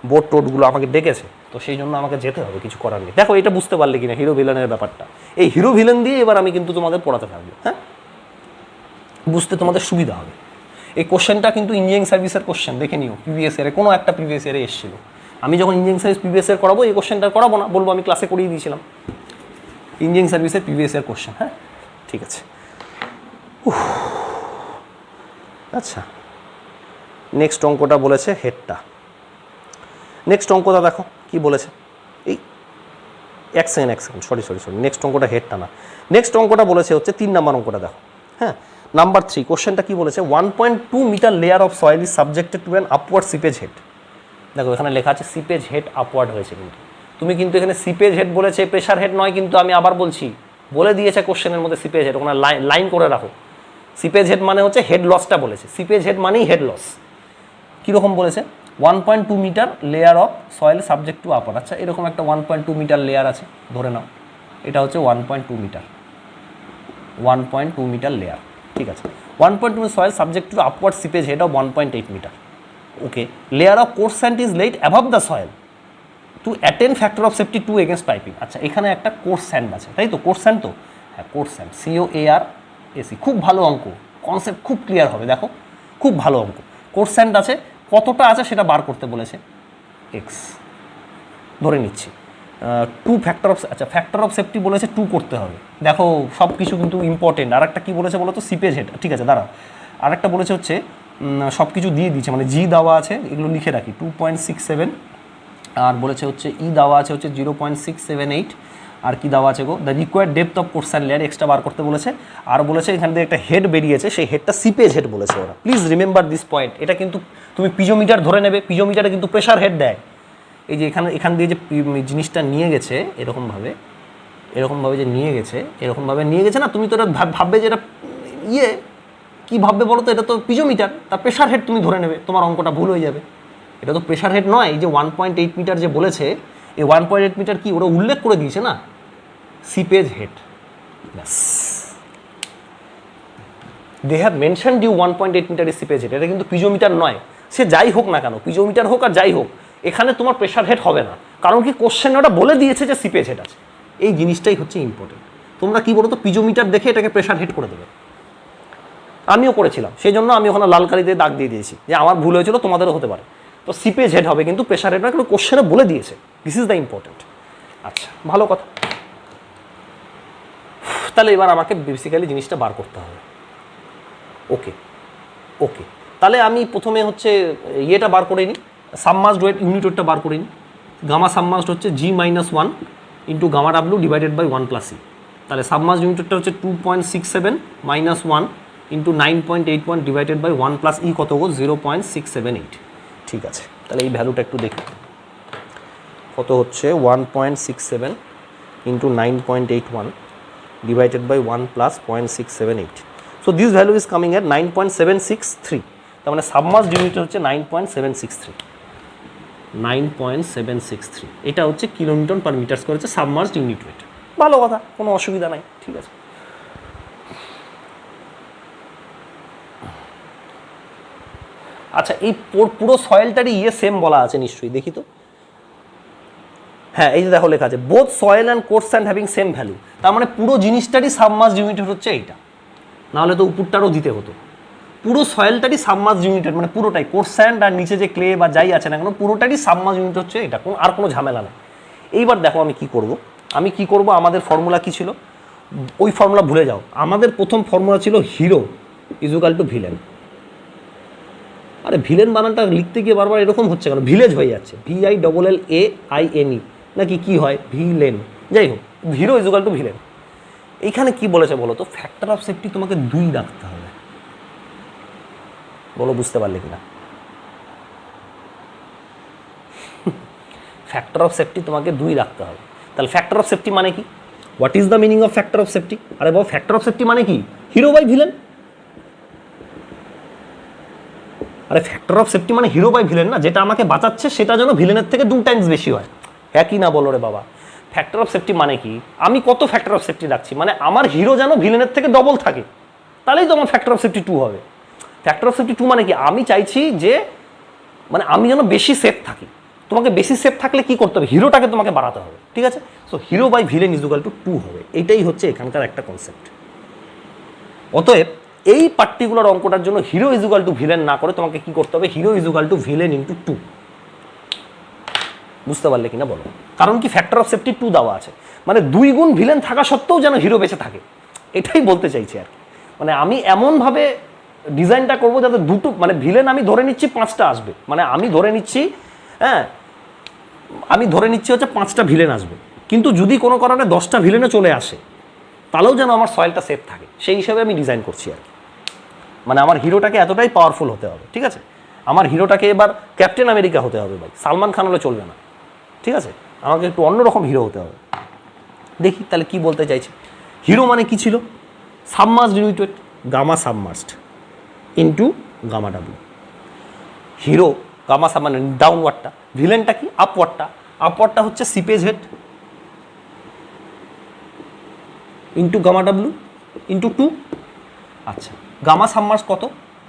বোর্ড টোডগুলো আমাকে ডেকেছে, তো সেই জন্য আমাকে যেতে হবে, কিছু করার নেই। দেখো এটা বুঝতে পারলে কিনা হিরো ভিলেনের ব্যাপারটা, এই হিরো ভিলেন দিয়ে এবার আমি কিন্তু তোমাদের পড়াতে থাকবো, হ্যাঁ, বুঝতে তোমাদের সুবিধা হবে। এই কোশ্চেনটা কিন্তু ইঞ্জিনিয়ারিং সার্ভিসের কোশ্চেন, দেখে নিও প্রিভিয়াস ইয়ারে কোনো একটা প্রিভিয়াস ইয়ারে এসেছিল, আমি যখন ইঞ্জিনিয়ারিং সার্ভিস প্রিভিয়াস ইয়ার করাবো এই কোশ্চেনটা করাবো না, বলবো আমি ক্লাসে করিয়ে দিয়েছিলাম, ইঞ্জিনিয়ারিং সার্ভিসের প্রিভিয়াস ইয়ার কোশ্চেন, হ্যাঁ ঠিক আছে। আচ্ছা নেক্সট অঙ্কটা বলেছে হেডটা, নেক্সট অঙ্কটা দেখো কি বলেছে, এই এক সেকেন্ড সরি, নেক্সট অঙ্কটা হেডটা না, নেক্সট অঙ্কটা বলেছে হচ্ছে 3 নম্বর অঙ্কটা দেখো, হ্যাঁ নাম্বার 3 কোশ্চেনটা কি বলেছে, 1.2 metre layer of soil is subjected to an upward seepage head, দেখো এখানে লেখা আছে সিপেজ হেড আপওয়ার্ড হয়েছে, কিন্তু তুমি কিন্তু এখানে সিপেজ হেড বলেছে, প্রেশার হেড নয়, কিন্তু আমি আবার বলছি বলে দিয়েছে কোশ্চেনের মধ্যে সিপেজ হেড, ওখানে লাইন করে রাখো, সিপেজ হেড মানে হচ্ছে হেড লসটা বলেছে, সিপেজ হেড মানেই হেড লস, কীরকম বলেছে 1.2 metre layer of soil subject to upward, আচ্ছা এরকম একটা 1.2 মিটার লেয়ার আছে ধরে নাও, এটা হচ্ছে 1.2 মিটার, 1.2 মিটার লেয়ার, ঠিক আছে, 1.2 soil subject to upward seepage head of 1.8 metre, okay, layer of coarse sand is laid above the soil to attain factor of safety 2 against piping, আচ্ছা এখানে একটা কোর্স স্যান্ড আছে, তাই তো, কোর্স স্যান্ড তো, হ্যাঁ কোর্স স্যান্ড, COARSE, খুব ভালো অঙ্ক, কনসেপ্ট খুব ক্লিয়ার হবে, দেখো খুব ভালো অঙ্ক, কোর্স স্যান্ড আছে, কতটা আছে সেটা বার করতে বলেছে, x ধরে নিচ্ছি, 2 ফ্যাক্টর অফ, আচ্ছা ফ্যাক্টর অফ সেফটি বলেছে 2 করতে হবে, দেখো সব কিছু কিন্তু ইম্পর্টেন্ট, আর একটা কী বলেছে বলো তো, সিপেজ হেড, ঠিক আছে দাঁড়াও, আরেকটা বলেছে হচ্ছে সব কিছু দিয়ে দিচ্ছে, মানে জি দেওয়া আছে, এগুলো লিখে রাখি 2.67, আর বলেছে হচ্ছে দেওয়া আছে হচ্ছে 0.678, আর কি দেওয়া আছে গো, the required depth of course and layer extra বার করতে বলেছে, আর বলেছে এখান থেকে একটা হেড বেরিয়েছে, সেই হেডটা সিপেজ হেড বলেছে ওরা, প্লিজ রিমেম্বার দিস পয়েন্ট, এটা কিন্তু তুমি পিজোমিটার ধরে নেবে, পিজোমিটারে কিন্তু প্রেশার হেড দেয়, এই যে এখান দিয়ে যে জিনিসটা নিয়ে গেছে এরকমভাবে যে এরকমভাবে নিয়ে গেছে না, তুমি তো এটা ভাববে যে এটা কী ভাববে বলো তো, এটা তো পিজোমিটার, তার প্রেশার হেড তুমি ধরে নেবে, তোমার অঙ্কটা ভুল হয়ে যাবে, এটা তো প্রেশার হেড নয়, এই যে 1.8 মিটার যে বলেছে, এই 1.8 মিটার কি ওরা উল্লেখ করে দিয়েছে না, সিপেজ হেড, ব্যাস, they have mentioned you 1.8 metre is seepage head. এটা কিন্তু পিজোমিটার নয়, সে যাই হোক না কেন, পিজোমিটার হোক আর যাই হোক, এখানে তোমার প্রেশার হেড হবে না, কারণ কি কোশ্চেন ওটা বলে দিয়েছে যে সিপেজ হেড আছে। এই জিনিসটাই হচ্ছে ইম্পর্টেন্ট। তোমরা কি বলো তো, পিজোমিটার দেখে এটাকে প্রেশার হেড করে দেবে। আমিও করেছিলাম, সেই জন্য আমি ওখানে লাল কালি দিয়ে দাগ দিয়ে দিয়েছি যে আমার ভুল হয়েছিল, তোমাদেরও হতে পারে। তো সিপেজ হেড হবে, কিন্তু প্রেশার হেড না, কিন্তু কোশ্চেনে বলে দিয়েছে। This is the important. আচ্ছা, ভালো কথা। তাহলে এবার আমাকে বেসিক্যালি জিনিসটা বার করতে হবে। ওকে ওকে, তাহলে আমি প্রথমে হচ্ছে ইয়েটা বার করে নিই, সাবমার্জড ওয়েট ইউনিট ওয়েটটা বার করে নিই। গামা সাবমার্জড হচ্ছে G-1 into gamma W divided by 1 plus E. তাহলে সাবমার্জড ইউনিট ওয়েটটা হচ্ছে 2.67 minus 1 into 9.81 divided by 1 plus E কত গো? 0.678। ঠিক আছে, তাহলে এই ভ্যালুটা একটু দেখি কত হচ্ছে। 1.67 into 9.81 divided by 1 plus 0.678. So this value is coming at 9.763. তার মানে সাবমার্জড ইউনিট হচ্ছে 9.763। 9.763 এটা হচ্ছে কিলোনিউটন পার মিটার স্কয়ার হচ্ছে সাবমার্জড ইউনিট ওয়েট। ভালো কথা, কোনো অসুবিধা নাই, ঠিক আছে। আচ্ছা, এই পুরো সয়েলটারই সেম বলা আছে নিশ্চয়ই, দেখি তো। হ্যাঁ, এই যে দেখো লেখা আছে both soil and coarse sand having same value. তার মানে পুরো জিনিসটারই সাবমার্জড ইউনিট হচ্ছে এইটা, নাহলে তো উপরটারও দিতে হতো। পুরো সয়েলটারই সাবমার্জড ইউনিট, মানে পুরোটাই কোর্স স্যান্ড আর নিচে যে ক্লে বা যাই আছে না কেন, পুরোটারই সাবমার্জড ইউনিট হচ্ছে এটা, আর কোনো ঝামেলা নেই। এইবার দেখো আমি কি করব, আমাদের ফর্মুলা কি ছিল? ওই ফর্মুলা ভুলে যাও। আমাদের প্রথম ফর্মুলা ছিল হিরো ইজুকাল টু ভিলেন। আরে ভিলেন বানানটা লিখতে গিয়ে বারবার এরকম হচ্ছে কেন? ভিলেজ হয়ে যাচ্ছে, VILLAINE নাকি কি হয়, ভিলেন, যাই হোক, হিরো ইজুকাল টু ভিলেন। এইখানে কি বলেছে বলো তো? ফ্যাক্টর অফ সেফটি তোমাকে 2 রাখতে হবে। বলো বুঝতে পারলে কিনা? ফ্যাক্টর অফ সেফটি তোমাকে 2 রাখতে হবে। তাহলে ফ্যাক্টর অফ সেফটি মানে কি? What is the meaning of factor of safety? আরে বাবা, ফ্যাক্টর অফ সেফটি মানে কি? Hero by villain. আরে ফ্যাক্টর অফ সেফটি মানে হিরো বাই ভিলেন না, যেটা আমাকে বাঁচাচ্ছে সেটা যেন ভিলেনের থেকে 2 টাইমস বেশি হয়। হ্যাঁ কি না বলো রে বাবা? ফ্যাক্টর অফ সেফটি মানে কি? আমি কত ফ্যাক্টর অফ সেফটি রাখছি, মানে আমার হিরো যেন ভিলেনের থেকে ডবল থাকে, তাহলেই তো আমার ফ্যাক্টর অফ সেফটি 2 হবে। ফ্যাক্টর অফ সেফটি 2 মানে কি? আমি চাইছি যে মানে আমি যেন বেশি সেফ থাকি। তোমাকে বেশি সেফ থাকলে কি করতে হবে? হিরোটাকে তোমাকে বাড়াতে হবে, ঠিক আছে? So hero by villain is equal to 2 হবে। এটাই হচ্ছে এখানকার একটা কনসেপ্ট। অতএব এই পার্টিকুলার অঙ্কটার জন্য হিরো ইজুকাল টু ভিলেন না করে তোমাকে কি করতে হবে? Hero is equal to villain into 2। বুঝতে পারলে কিনা বলো? কারণ কি ফ্যাক্টর অফ সেফটি 2 দেওয়া আছে, মানে 2 গুণ ভিলেন থাকা সত্ত্বেও যেন হিরো বেঁচে থাকে, এটাই বলতে চাইছি আর কি। মানে আমি এমনভাবে ডিজাইনটা করবো যাতে দুটো, মানে ভিলেন আমি ধরে নিচ্ছি 5টা আসবে, মানে আমি ধরে নিচ্ছি হচ্ছে 5টা ভিলেন আসবে, কিন্তু যদি কোনো কারণে 10টা ভিলেনে চলে আসে তাহলেও যেন আমার সয়েলটা সেফ থাকে, সেই হিসাবে আমি ডিজাইন করছি আর কি। মানে আমার হিরোটাকে এতটাই পাওয়ারফুল হতে হবে, ঠিক আছে? আমার হিরোটাকে এবার ক্যাপ্টেন আমেরিকা হতে হবে ভাই, সালমান খান হলে চলবে না, ঠিক আছে? আমাকে একটু অন্যরকম হিরো হতে হবে। দেখি তাহলে কি বলতে চাইছি। হিরো মানে কি ছিল? Submerged unit weight gamma submerged into gamma W. Hero gamma sub মানে ডাউনওয়ার্ডটা, ভিলেনটা কি? আপওয়ার্ডটা। আপওয়ার্ডটা হচ্ছে seepage head into gamma W into 2। আচ্ছা, গামা সাবমার্জ কত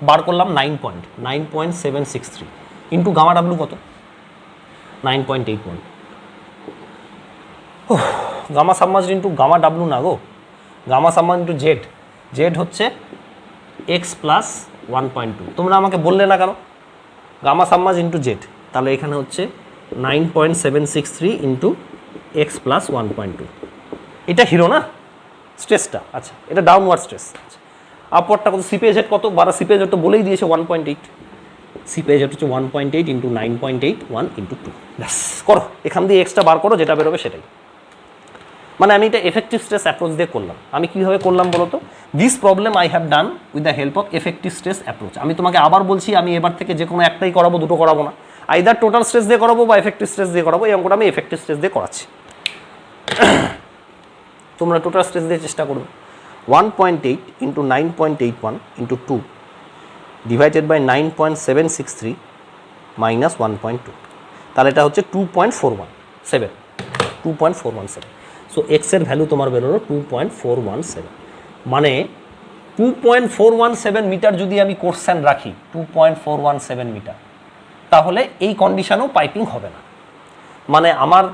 বার করলাম? 9.763 ইন্টু গামা ডাব্লিউ কত? 9.81। Gamma submerge into gamma W না গো, gamma submerge into Z. Z হচ্ছে এক্স প্লাস 1.2। তোমরা আমাকে বললে না কেন গামা সাবমার্জ ইন্টু জেড? তাহলে এখানে হচ্ছে 9.763 ইন্টু এক্স প্লাস 1.2। এটা হিরো না স্ট্রেসটা? আচ্ছা, এটা ডাউনওয়ার্ড স্ট্রেস। আপওয়ার্ডটা কত? সিপেজ হেড কত? সিপেজ হেড তো বলেই দিয়েছে 1.8। সিপেজ হেড হচ্ছে 1.8 ইন্টু 9.81 ইন্টু 2। ব্যাস, করো এখান দিয়ে এক্সট্রা বার করো, যেটা বেরোবে সেটাই। মানে আমি এটা এফেক্টিভ স্ট্রেস অ্যাপ্রোচ দিয়ে করলাম। আমি কীভাবে করলাম বলো তো? This problem I have done with the help of effective stress approach. আমি তোমাকে আবার বলছি, আমি এবার থেকে যে কোনো একটাই করাবো, দুটো করাবো না। আইদার টোটাল স্ট্রেস দিয়ে করাবো বা এফেক্টিভ স্ট্রেস দিয়ে করাবো। এই অঙ্কটা আমি এফেক্টিভ স্ট্রেস দিয়ে করাচ্ছি, তোমরা টোটাল স্ট্রেস দিয়ে চেষ্টা করবে। 1.8 into 9.81 into 2 divided by 9.763 minus 1.2, তাহলে এটা হচ্ছে 2.417। সো এক্সের ভ্যালু তোমার বেরোলো 2.417, মানে 2.417 মিটার যদি আমি কোর্সেন রাখি, 2.417 মিটার, তাহলে এই কন্ডিশনেও পাইপিং হবে না। মানে আমার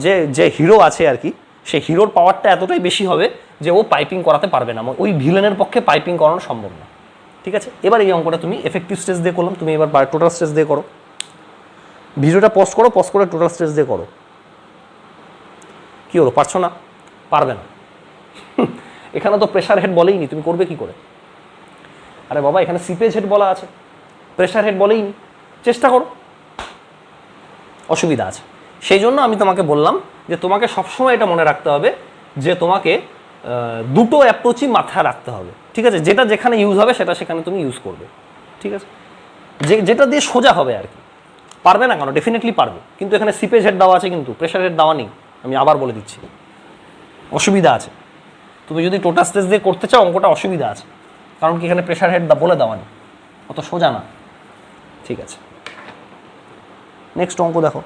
যে যে হিরো আছে আর কি, সে হিরোর পাওয়ারটা এতটাই বেশি হবে যে ও পাইপিং করাতে পারবে না, ওই ভিলেনের পক্ষে পাইপিং করানো সম্ভব না। ঠিক আছে, এবার এই অঙ্কটা তুমি এফেক্টিভ স্ট্রেস দিয়ে করলাম, তুমি এবার টোটাল স্ট্রেস দিয়ে করো। ভিডিওটা পজ করে টোটাল স্ট্রেস দিয়ে করো। কী হলো, পারছো না? পারবে না। এখানে তো প্রেশার হেড বলেই নি, তুমি করবে কি করে? আরে বাবা, এখানে সিপেজ হেড বলা আছে, প্রেশার হেড বলেই নি, চেষ্টা করো। অসুবিধা আছে, সেই জন্য আমি তোমাকে বললাম যে তোমাকে সবসময় এটা মনে রাখতে হবে যে তোমাকে দুটো অ্যাপ্রোচই মাথায় রাখতে হবে। ঠিক আছে, যেটা যেখানে ইউজ হবে সেটা সেখানে তুমি ইউজ করবে। ঠিক আছে, যেটা দিয়ে সোজা হবে আর কি। পারবে না কেন? ডেফিনেটলি পারবে, কিন্তু এখানে সিপেজ হেড দেওয়া আছে, কিন্তু প্রেশার হেড দেওয়া নেই। আমি আবার বলে দিচ্ছি, অসুবিধা আছে। তুমি যদি টোটাল স্ট্রেস দিয়ে করতে চাও, অঙ্কটা অসুবিধা আছে, কারণ কি এখানে প্রেশার হেড বলে দেওয়া নেই, অত সোজা না। ঠিক আছে, নেক্সট অঙ্ক দেখো।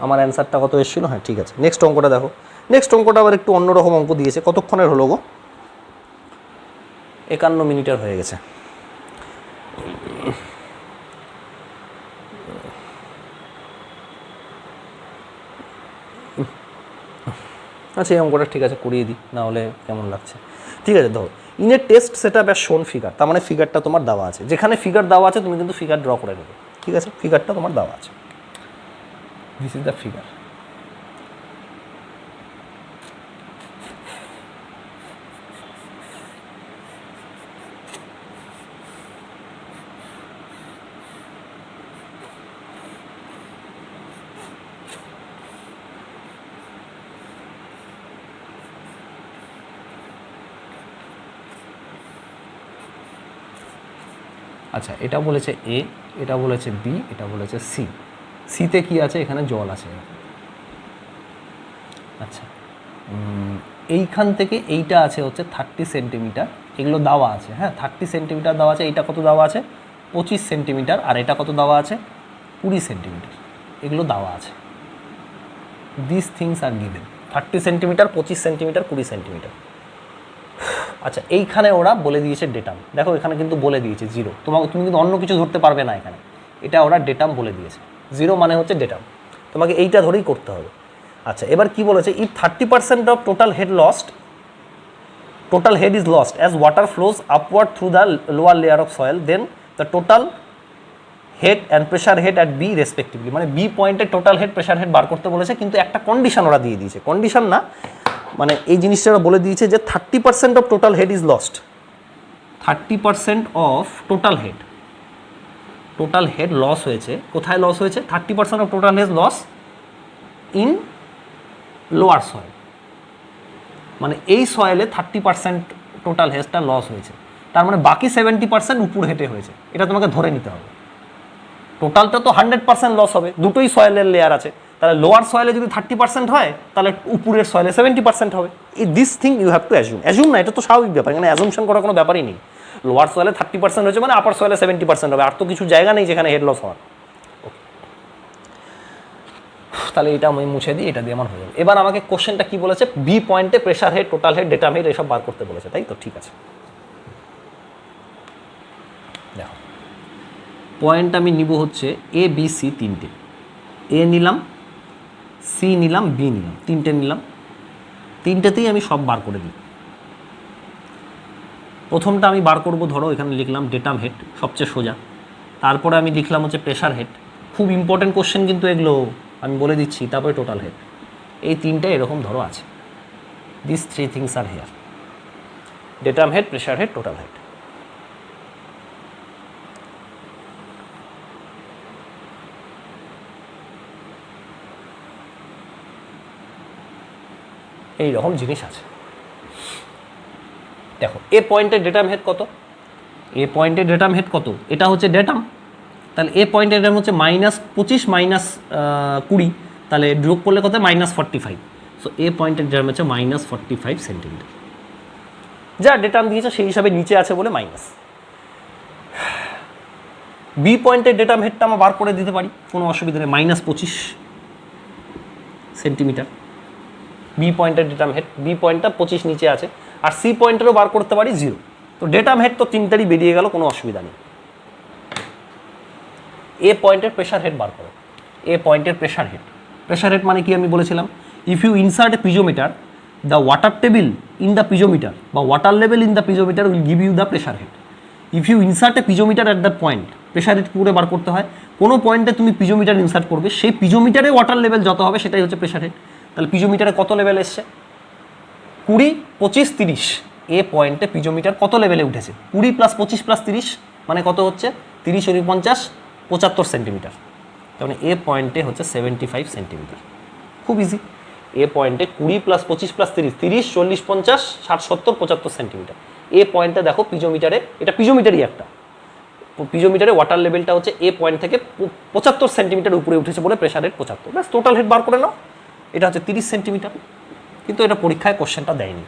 আমার অ্যান্সারটা কত এসেছিল? হ্যাঁ ঠিক আছে, নেক্সট অঙ্কটা দেখো। নেক্সট অঙ্কটা আবার একটু অন্যরকম অঙ্ক দিয়েছে। কতক্ষণের হলো গো? 51 মিনিটের হয়ে গেছে। আচ্ছা, এই অঙ্কটা ঠিক আছে করিয়ে দিই, না হলে কেমন লাগছে। ঠিক আছে, ধরো in a test set up as শোন ফিগার, তার মানে ফিগারটা তোমার দেওয়া আছে। যেখানে ফিগার দেওয়া আছে তুমি কিন্তু ফিগার ড্র করে নেবে। ঠিক আছে, ফিগারটা তোমার দেওয়া আছে, দিস ইজ দ্য ফিগার। আচ্ছা, এটা বলেছে এ, এটা বলেছে বি, এটা বলেছে সি। সিতে কি আছে? এখানে জল আছে। আচ্ছা, এইখান থেকে এইটা আছে হচ্ছে 30 সেন্টিমিটার, এগুলো দেওয়া আছে। হ্যাঁ, 30 সেন্টিমিটার দেওয়া আছে। এইটা কত দেওয়া আছে? 25 সেন্টিমিটার। আর এটা কত দেওয়া আছে? 20 সেন্টিমিটার। এগুলো দেওয়া আছে। This things are given. 30 centimetre, 25 centimetre, 20 centimetre. আচ্ছা, এইখানে ওরা বলে দিয়েছে ডেটাম। দেখো এখানে কিন্তু বলে দিয়েছে 0। তুমি কিন্তু অন্য কিছু ধরতে পারবে না এখানে, এটা ওরা ডেটাম বলে দিয়েছে। 0 মানে হচ্ছে ডেটাম, তোমাকে এইটা ধরেই করতে হবে। আচ্ছা, এবার কি বলেছে? If 30% of total head is lost as water flows upward through the lower layer of soil, then the total head and pressure head at B respectively. মানে বি পয়েন্টে টোটাল হেড, প্রেশার হেড বার করতে বলেছে, কিন্তু একটা condition ওরা দিয়ে দিয়েছে। কন্ডিশন না, মানে এই জিনিসটা ওরা বলে দিয়েছে যে 30% of total head is lost. 30% of total head loss হয়েছে। কোথায় লস হয়েছে? 30% of total head loss in lower soil. মানে এই সয়েলে 30% টোটাল হেডটা লস হয়েছে, তার মানে বাকি 70% উপর হেঁটে হয়েছে। এটা তোমাকে ধরে নিতে হবে। টোটালটা তো 100% লস হবে, দুটোই সয়েলের লেয়ার আছে। তাহলে লোয়ার সয়েলে যদি 30% হয়, তাহলে উপরের সয়েলে 70% হবে। This thing you have to assume না, এটা তো স্বাভাবিক ব্যাপার, এখানে অ্যাজুমশন করার কোনো ব্যাপারই নেই। লোয়ার সয়েলে 30% হয়েছে মানে আপার সয়েলে 70% হবে, আর তো কিছু জায়গা নেই যেখানে হেড লস হওয়ার। তাহলে এটা আমি মুছে দিই, এটা দিয়ে আমার হয়ে যাবে। এবার আমাকে কোশ্চেনটা কি বলেছে? বি পয়েন্টে pressure head, total head, datum head এসব বার করতে বলেছে, তাই তো? ঠিক আছে, দেখো পয়েন্ট আমি নিব হচ্ছে এ বি সি তিনটে। এ নিলাম, সি নিলাম, বি নিলাম, তিনটে নিলাম। তিনটেতেই আমি সব বার করে দিই। প্রথমটা আমি বার করব, ধরো এখানে লিখলাম ডেটাম হেড, সবচেয়ে সোজা। তারপরে আমি লিখলাম হচ্ছে প্রেশার হেড। খুব ইম্পর্টেন্ট কোশ্চেন কিন্তু এগুলো, আমি বলে দিচ্ছি। তারপরে টোটাল হেড। এই তিনটে এরকম ধরো আছে। This three things are here: datum head, pressure head, total head. এই রকম জিনিস আছে। দেখো এ পয়েন্টের ডেটাম হেড কত? এ পয়েন্টের ডেটাম হেড কত? এটা হচ্ছে ডেটাম। তাহলে এ পয়েন্টের ডেটাম হচ্ছে -25 -20, তাহলে যোগ করলে কত? -45। সো এ পয়েন্টের ডেটাম হচ্ছে -45 সেন্টিমিটার। যা ডেটাম দিয়েছে সেই হিসাবে নিচে আছে বলে মাইনাস। বি পয়েন্টের ডেটাম হেডটা আমরা বার করে দিতে পারি, কোনো অসুবিধা নেই, -25 সেন্টিমিটার বি পয়েন্টের ডেটাম হেড। বি পয়েন্টটা 25 নিচে আছে, আর সি পয়েন্টেরও বার করতে পারি 0। তো ডেটাম হেড তো তিনটারই বেরিয়ে গেল, কোনো অসুবিধা নেই। এ পয়েন্টের প্রেশার হেড বার করো। এ পয়েন্টের প্রেশার হেড, প্রেশার হেড মানে কি আমি বলেছিলাম, if you insert a piezometer, the water table in the piezometer বা water level in the piezometer will give you the pressure head. If you insert a piezometer at that point, pressure head করে বার করতে হয়, কোনো পয়েন্টে তুমি পিজোমিটার insert করবে, সেই পিজোমিটারে ওয়াটার লেভেল যত হবে সেটাই হচ্ছে প্রেশার হেড। তাহলে পিজোমিটারে কত লেভেল এসছে, 20, 25, 30। এ পয়েন্টে পিজোমিটার কত লেভেলে উঠেছে, 20 + 25 + 30 মানে কত হচ্ছে, 30 × 50 75 সেন্টিমিটার। তার মানে এ পয়েন্টে হচ্ছে 75 সেন্টিমিটার। খুব ইজি। এ পয়েন্টে 20 + 25 + 30, 30, 40, 50, 60, 70, 75 সেন্টিমিটার। এ পয়েন্টে দেখো পিজোমিটারে, এটা পিজোমিটারই একটা, পিজোমিটারে ওয়াটার লেভেলটা হচ্ছে এ পয়েন্ট থেকে 75 সেন্টিমিটার উপরে উঠেছে বলে প্রেশার হেড 75। ব্যাস, টোটাল হেড বার করে নাও। এটা হচ্ছে 30 সেন্টিমিটার, কিন্তু এটা পরীক্ষায় কোশ্চেনটা দেয়নি।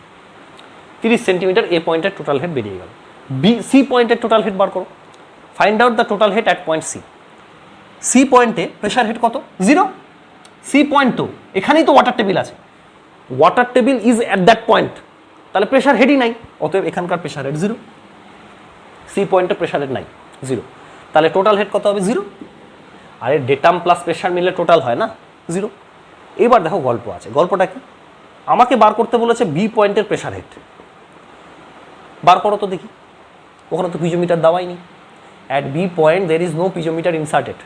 30 সেন্টিমিটার এ পয়েন্টের টোটাল হেড বেরিয়ে গেল। সি পয়েন্টের টোটাল হেড বার করো। Find out the total head at point C. C পয়েন্টে প্রেশার হেড কত, 0। সি পয়েন্ট তো এখানেই তো ওয়াটার টেবিল আছে, water table is at that point, তাহলে প্রেশার হেডই নাই, অতএব এখানকার প্রেশার হেড 0। সি পয়েন্টে প্রেশার হেড নাই, 0, তাহলে টোটাল হেড কত হবে, 0। আরে ডেটাম প্লাস প্রেশার মিলে টোটাল হয় না, 0। এবার দেখো গল্প আছে, গল্পটা কি, আমাকে বার করতে বলেছে বি পয়েন্টের প্রেশার হেড, বার করো তো দেখি। ওখানে তো পিজোমিটার দেওয়াই নি। At B point there is no piezometer inserted.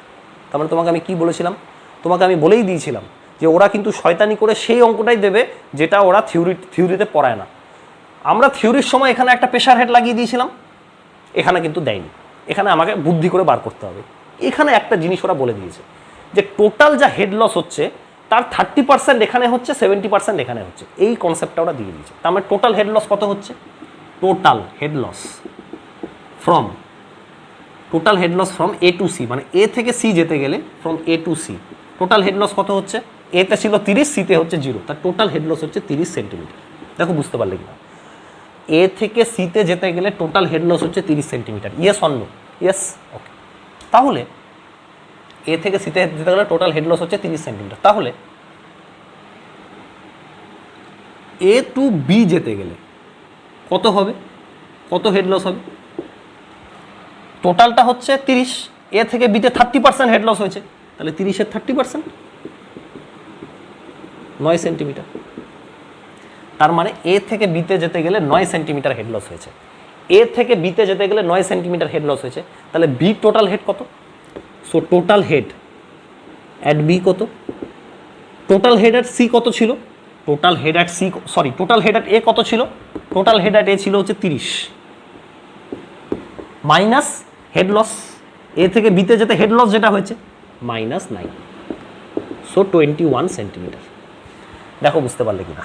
তার মানে তোমাকে আমি কি বলেছিলাম, তোমাকে আমি বলেই দিয়েছিলাম যে ওরা কিন্তু শয়তানি করে সেই অঙ্কটাই দেবে যেটা ওরা থিওরিতে পড়ায় না। আমরা থিওরির সময় এখানে একটা প্রেশার হেড লাগিয়ে দিয়েছিলাম, এখানে কিন্তু দেয়নি, এখানে আমাকে বুদ্ধি করে বার করতে হবে। এখানে একটা জিনিস ওরা বলে দিয়েছে যে টোটাল যা হেড লস হচ্ছে তার 30% এখানে হচ্ছে, 70% এখানে হচ্ছে, এই কনসেপ্টটা ওরা দিয়ে দিয়েছে। তার মানে টোটাল হেড লস কত হচ্ছে, total head loss from A to C, মানে এ থেকে সি যেতে গেলে from A to C total head loss কত হচ্ছে, এতে ছিল 30, সিতে হচ্ছে 0, তার টোটাল হেড লস হচ্ছে 30 সেন্টিমিটার। দেখো বুঝতে পারলে কিনা, এ থেকে সিতে যেতে গেলে টোটাল হেড লস হচ্ছে 30 centimetre. Yes or no? Yes, okay. তাহলে এ থেকে সিতে যেতে গেলে টোটাল হেড লস হচ্ছে 30 সেন্টিমিটার। তাহলে এ টু বি যেতে গেলে কত হবে, কত হেড লস হবে, টোটালটা হচ্ছে 30, এ থেকে বিতে 30% হেড লস হয়েছে, তাহলে 30-এর 30% 9 সেন্টিমিটার। তার মানে এ থেকে বিতে যেতে গেলে 9 সেন্টিমিটার হেড লস হয়েছে, এ থেকে বিতে যেতে গেলে 9 সেন্টিমিটার হেড লস হয়েছে। তাহলে বি টোটাল হেড কত, so total head at B কত, টোটাল হেড অ্যাট সি কত ছিল, total head at C, sorry total head at A কত ছিল, টোটাল হেড অ্যাট এ ছিল হচ্ছে 30 মাইনাস হেড লস, এ থেকে বিতে যেতে হেড লস যেটা হয়েছে -9, সো 21 সেন্টিমিটার। দেখো বুঝতে পারলে কিনা,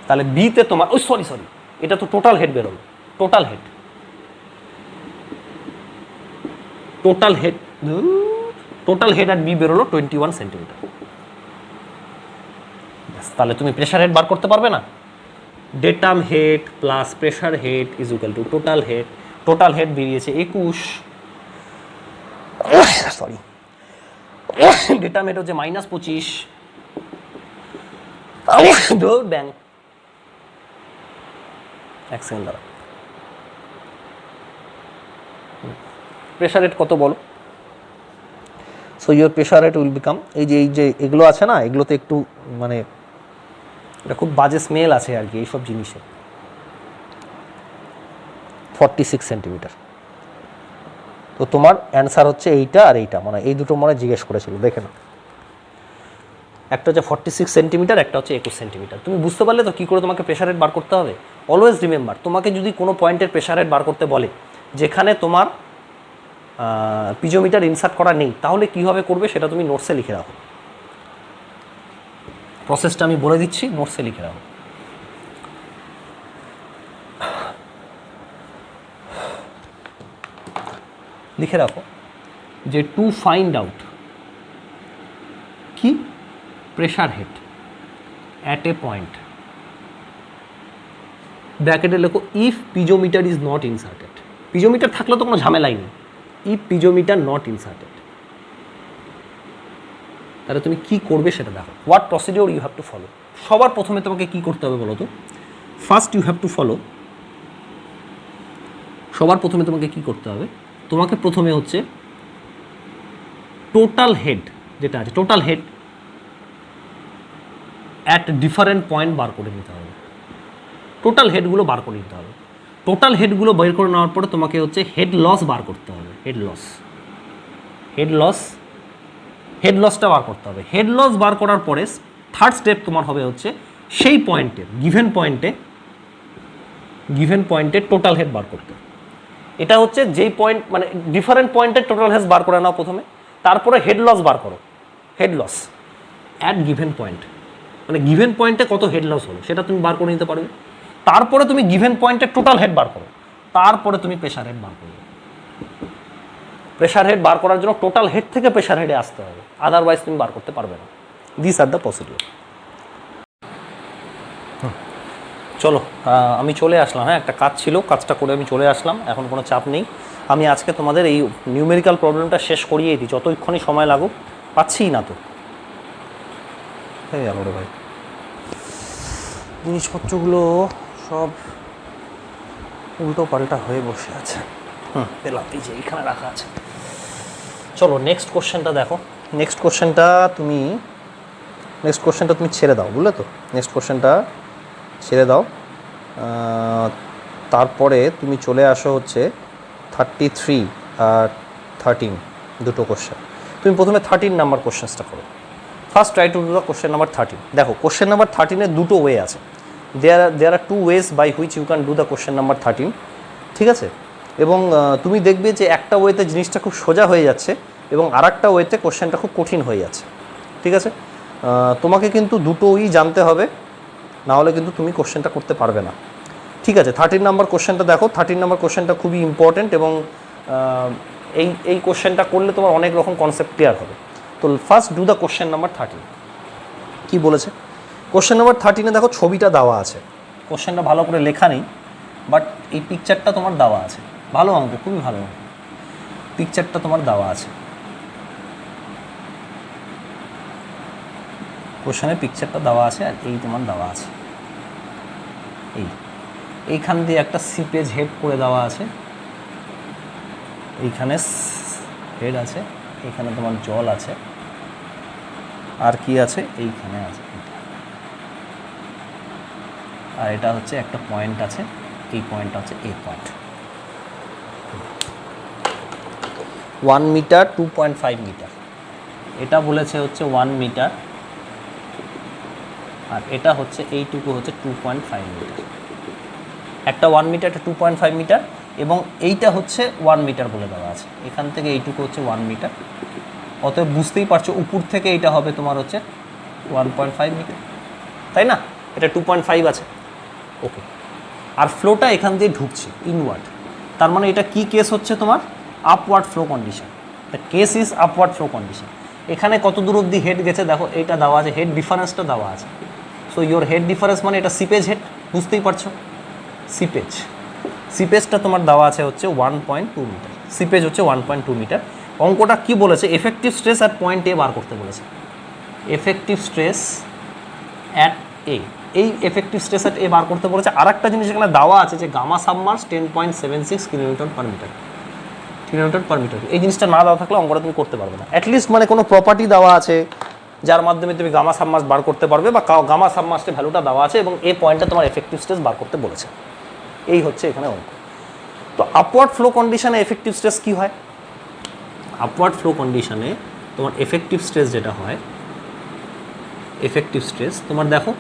তাহলে বিতে তোমার, ওই সরি এটা তো টোটাল হেড বেরোলো, টোটাল হেড অ্যাট বি বেরোলো 21 সেন্টিমিটার। তাহলে তুমি প্রেশার হেড বার করতে পারবে না, datum had plus pressure head is equal two total head. Total head বেরিয়েছে 21, সরি ডেটাম হেড হচ্ছে -25, ব্যাং এক সেকেন্ড দাঁড়া, প্রেশার রেট কত বলো, so your pressure rate will become, এই যে এগুলো আছে না, এগুলোতে একটু মানে এটা খুব বাজে স্মেল আছে আর কি এইসব জিনিসে। 46 সেন্টিমিটার। তো তোমার অ্যান্সার হচ্ছে এইটা আর এইটা, মানে এই দুটো মনে জিজ্ঞেস করেছিল, দেখে না, একটা হচ্ছে 46 সেন্টিমিটার, একটা হচ্ছে 21 সেন্টিমিটার। তুমি বুঝতে পারলে তো কী করে তোমাকে প্রেশার রেট বার করতে হবে। অলওয়েজ রিমেম্বার, তোমাকে যদি কোনো পয়েন্টের প্রেশার রেট বার করতে বলে যেখানে তোমার পিজোমিটার ইনসার্ট করা নেই, তাহলে কীভাবে করবে সেটা তুমি নোটসে লিখে রাখো। প্রসেসটা আমি বলে দিচ্ছি, নোটসে লিখে রাখো। লিখে রাখো যে টু ফাইন্ড আউট কি pressure head at A point, ব্র্যাকেটে লেখো if piezometer is not inserted, piezometer থাকলে তো কোনো ঝামেলাই নেই। ইফ পিজোমিটার নট ইনসার্টেড, তাহলে তুমি কি করবে সেটা দেখো। What procedure you have to follow. সবার প্রথমে তোমাকে কি করতে হবে বলো তো? First you have to follow, সবার প্রথমে তোমাকে কি করতে হবে? তোমাকে প্রথমে হচ্ছে টোটাল হেড যেটা আছে, total head at different point বার করে নিতে হবে। টোটাল হেডগুলো বার করে নিতে হবে। টোটাল হেডগুলো বের করে নেওয়ার পরে তোমাকে হচ্ছে হেড লস বার করতে হবে। হেড লসটা বার করতে হবে। হেড লস বার করার পরে থার্ড স্টেপ তোমার হবে হচ্ছে সেই পয়েন্টে, গিভেন পয়েন্টে টোটাল হেড বার করতে। এটা হচ্ছে যেই পয়েন্ট মানে ডিফারেন্ট পয়েন্টের টোটাল হেড বার করে নাও প্রথমে, তারপরে হেড লস বার করো। Head loss at given point, মানে গিভেন পয়েন্টে কত হেড লস হলো সেটা তুমি বার করে নিতে পারবে। তারপরে তুমি গিভেন পয়েন্টে টোটাল হেড বার করো, তারপরে তুমি প্রেশার হেড বার করবে। প্রেশার হেড বার করার জন্য টোটাল হেড থেকে প্রেশার হেডে আসতে হবে, আদারওয়াইজ তুমি বার করতে পারবে না। This are the procedure. চলো আমি চলে আসলাম, হ্যাঁ একটা কাজ ছিল, কাজটা করে আমি চলে আসলাম, এখন কোনো চাপ নেই। আমি আজকে তোমাদের এই নিউমেরিক্যাল প্রবলেমটা শেষ করিয়ে দিই, যতক্ষণই সময় লাগুক। পাচ্ছিই না তো, হয়ে গেল রে ভাই, জিনিসপত্রগুলো সব উল্টো পাল্টা হয়ে বসে আছে। পেলাম, এই যে এইখানে রাখা আছে। চলো নেক্সট কোশ্চেনটা দেখো। নেক্সট কোশ্চেনটা তুমি ছেড়ে দাও, বুঝলে তো? নেক্সট কোশ্চেনটা ছেড়ে দাও। তারপরে তুমি চলে আসো হচ্ছে 33 আর 13 দুটো কোশ্চেন। তুমি প্রথমে 13 নাম্বার কোশ্চেন্সটা করো। First try to do the question number 13। দেখো কোশ্চেন নাম্বার 13-এর দুটো ওয়ে আছে। There are 2 ways by which you can do the question number 13, ঠিক আছে? এবং তুমি দেখবে যে একটা ওয়েতে জিনিসটা খুব সোজা হয়ে যাচ্ছে এবং আর একটা ওয়েতে কোশ্চেনটা খুব কঠিন হয়ে যাচ্ছে, ঠিক আছে? তোমাকে কিন্তু দুটোই জানতে হবে, নাহলে কিন্তু তুমি কোশ্চেনটা করতে পারবে না, ঠিক আছে? 13 নাম্বার কোশ্চেনটা দেখো। 13 নাম্বার কোশ্চেনটা খুবই ইম্পর্টেন্ট এবং এই কোশ্চেনটা করলে তোমার অনেক রকম কনসেপ্ট ক্লিয়ার হবে। তো first do the question number 13। কী বলেছে? কোশ্চেন নাম্বার 13-এ দেখো ছবিটা দেওয়া আছে। কোশ্চেনটা ভালো করে লেখা নেই, বাট এই পিকচারটা তোমার দেওয়া আছে। ভালো অঙ্ক, খুবই ভালো অঙ্ক। পিকচারটা তোমার দেওয়া আছে, কোশ্চেনের পিকচারটা দেওয়া আছে, আর এই তোমার দেওয়া আছে। এইখান দিয়ে একটা সিপেজ হেড করে দেওয়া আছে, এইখানে হেড আছে, এইখানে তোমার জল আছে, আর কি আছে এইখানে আছে, আর এটা হচ্ছে একটা পয়েন্ট আছে, এই পয়েন্টটা হচ্ছে এই পয়েন্ট। 1 মিটার 2.5 মিটার, এটা বলেছে হচ্ছে 1 মিটার, আর এটা হচ্ছে এইটুকু হচ্ছে 2.5 মিটার। একটা 1 মিটার, একটা 2.5 মিটার, এবং এইটা হচ্ছে 1 মিটার বলে দেওয়া আছে। এখান থেকে এইটুকু হচ্ছে 1 মিটার, অতএব বুঝতেই পারছো উপর থেকে এইটা হবে তোমার হচ্ছে 1.5 মিটার, তাই না? এটা 2.5 আছে, ওকে। আর ফ্লোটা এখান দিয়ে ঢুকছে ইনওয়ার্ড, তার মানে এটা কি কেস হচ্ছে তোমার? Upward flow condition. The case is upward flow condition. এখানে কত দূর অবধি হেড গেছে দেখো, এইটা দেওয়া আছে, হেড ডিফারেন্সটা দেওয়া আছে। সো ইয়োর হেড ডিফারেন্স মানে এটা সিপেজ হেড, বুঝতেই পারছো? সিপেজটা তোমার দেওয়া আছে হচ্ছে 1.2 মিটার। সিপেজ হচ্ছে 1.2 মিটার। অঙ্কটা কি বলেছে? Effective stress at point A বার করতে বলেছে। এফেক্টিভ স্ট্রেস অ্যাট এ, এই এফেক্টিভ স্ট্রেস অ্যাট এ বার করতে বলেছে। আর একটা জিনিস এখানে দেওয়া আছে যে gamma submerged 10.76 kilometre per metre, kilometre per metre. এই জিনিসটা না দেওয়া থাকলে অঙ্কটা তুমি করতে পারবে না। অ্যাটলিস্ট মানে কোনো প্রপার্টি দেওয়া আছে যার মাধ্যমে তুমি গামা সাবমার্স বার করতে পারবে, বা গামা সাবমার্সের ভ্যালুটা দেওয়া আছে এবং এই পয়েন্টটা তোমার এফেক্টিভ স্ট্রেস বার করতে বলেছে। এই হচ্ছে এখানে অঙ্ক। তো আপওয়ার্ড ফ্লো কন্ডিশনে এফেক্টিভ স্ট্রেস কী হয়? আপওয়ার্ড ফ্লো কন্ডিশনে তোমার এফেক্টিভ স্ট্রেস যেটা হয়, এফেক্টিভ স্ট্রেস তোমার দেখো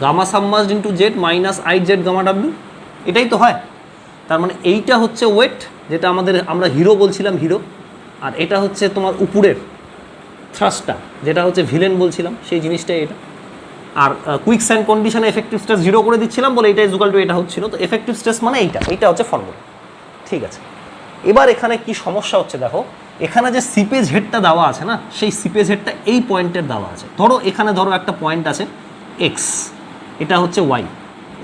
gamma submerged into Z minus I Z gamma W, এটাই তো হয়। তার মানে এইটা হচ্ছে ওয়েট, যেটা আমরা হিরো বলছিলাম, হিরো। আর এটা হচ্ছে তোমার উপরের থ্রাস্টটা, যেটা হচ্ছে ভিলেন বলছিলাম, সেই জিনিসটাই এটা। আর কুইক স্যান্ড কন্ডিশনে এফেক্টিভ স্ট্রেস 0 করে দিচ্ছিলাম বলে এটা ইকুয়াল টু এটা হচ্ছিল। তো এফেক্টিভ স্ট্রেস মানে এইটা হচ্ছে ফর্মুলা, ঠিক আছে? এবার এখানে কি সমস্যা হচ্ছে দেখো, এখানে যে সিপেজ হেডটা দেওয়া আছে না, সেই সিপেজ হেডটা এই পয়েন্টের দেওয়া আছে। এখানে ধরো একটা পয়েন্ট আছে এক্স, এটা হচ্ছে ওয়াই,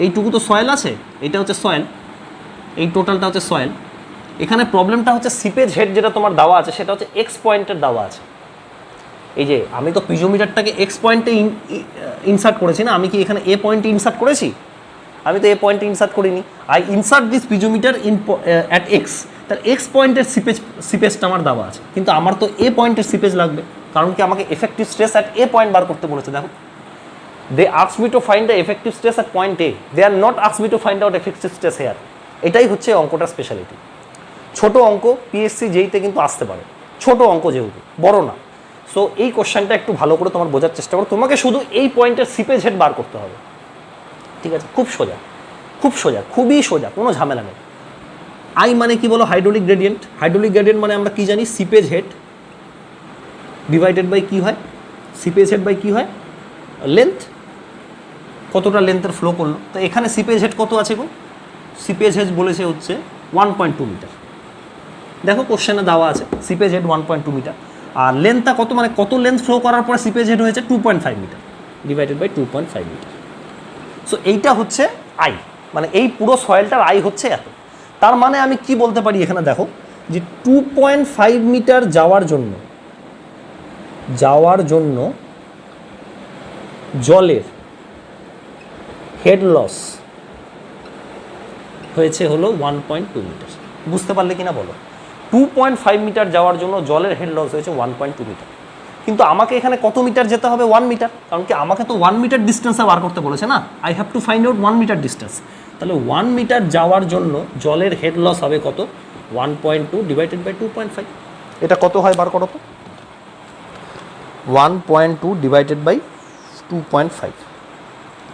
এইটুকু তো সয়েল আছে, এটা হচ্ছে সয়েল, এই টোটালটা হচ্ছে সয়েল। এখানে প্রবলেমটা হচ্ছে সিপেজ হেড যেটা তোমার দেওয়া আছে সেটা হচ্ছে এক্স পয়েন্টের দেওয়া আছে। এই যে আমি তো পিজোমিটারটাকে এক্স পয়েন্টে ইনসার্ট করেছি না, আমি কি এখানে এ পয়েন্টে ইনসার্ট করেছি? আমি তো এ পয়েন্টে ইনসার্ট করিনি। I insert this piezometer at X, তার এক্স পয়েন্টের সিপেজটা আমার দেওয়া আছে, কিন্তু আমার তো এ পয়েন্টের সিপেজ লাগবে, কারণ কি আমাকে effective stress at A point বার করতে বলেছে। দেখো, they ask me to find the effective stress at point A, they are not ask me to find out effective stress here. এটাই হচ্ছে অঙ্কটার স্পেশালিটি। ছোট অঙ্ক পিএসসি যেইতে কিন্তু আসতে পারে, ছোট অঙ্ক যেহেতু, বড় না। সো এই কোশ্চেনটা একটু ভালো করে তোমার বোঝার চেষ্টা করো, তোমাকে শুধু এই পয়েন্টের সিপেজ হেড বার করতে হবে, ঠিক আছে? খুব সোজা, খুব সোজা, খুবই সোজা, কোনো ঝামেলা নেই। আই মানে কি বলো? Hydraulic gradient. হাইড্রোলিক গ্রেডিয়েন্ট মানে আমরা কি জানি? সিপেজ হেড ডিভাইডেড বাই কি হয়? সিপেজ হেড বাই কি হয়? লেন্থ, কতটা লেন্থের ফ্লো করলো। তো এখানে সিপেজ হেড কত আছে গো? সিপেজ হেড বলেছে হচ্ছে 1.2 মিটার। দেখো কোশ্চেনে দেওয়া আছে সিপেজ হেড 1.2 মিটার, আর লেন্থটা কত, মানে কত লেন্থ ফ্লো করার পরে সিপেজ হেড হয়েছে 2.5 metre divided by 2.5 metre. So এইটা হচ্ছে আই, মানে এই পুরো সয়েলটার আই হচ্ছে এত। তার মানে আমি কি বলতে পারি এখানে দেখো, যে 2.5 মিটার যাওয়ার জন্য জলের হেড লস হয়েছে হলো 1.2 মিটার। বুঝতে পারলে কিনা বলো? 2.5 মিটার যাওয়ার জন্য জলের হেড লস হয়েছে 1.2 মিটার, কিন্তু আমাকে এখানে কত মিটার যেতে হবে? 1 মিটার, কারণ কি আমাকে তো 1 মিটার ডিস্টেন্সে বার করতে বলেছে না। I have to find out 1 metre distance. তাহলে 1 মিটার যাওয়ার জন্য জলের হেড লস হবে কত? 1.2 ডিভাইডেড বাই 2.5। এটা কত হয় বার করো তো? 1.2 divided by 2.5,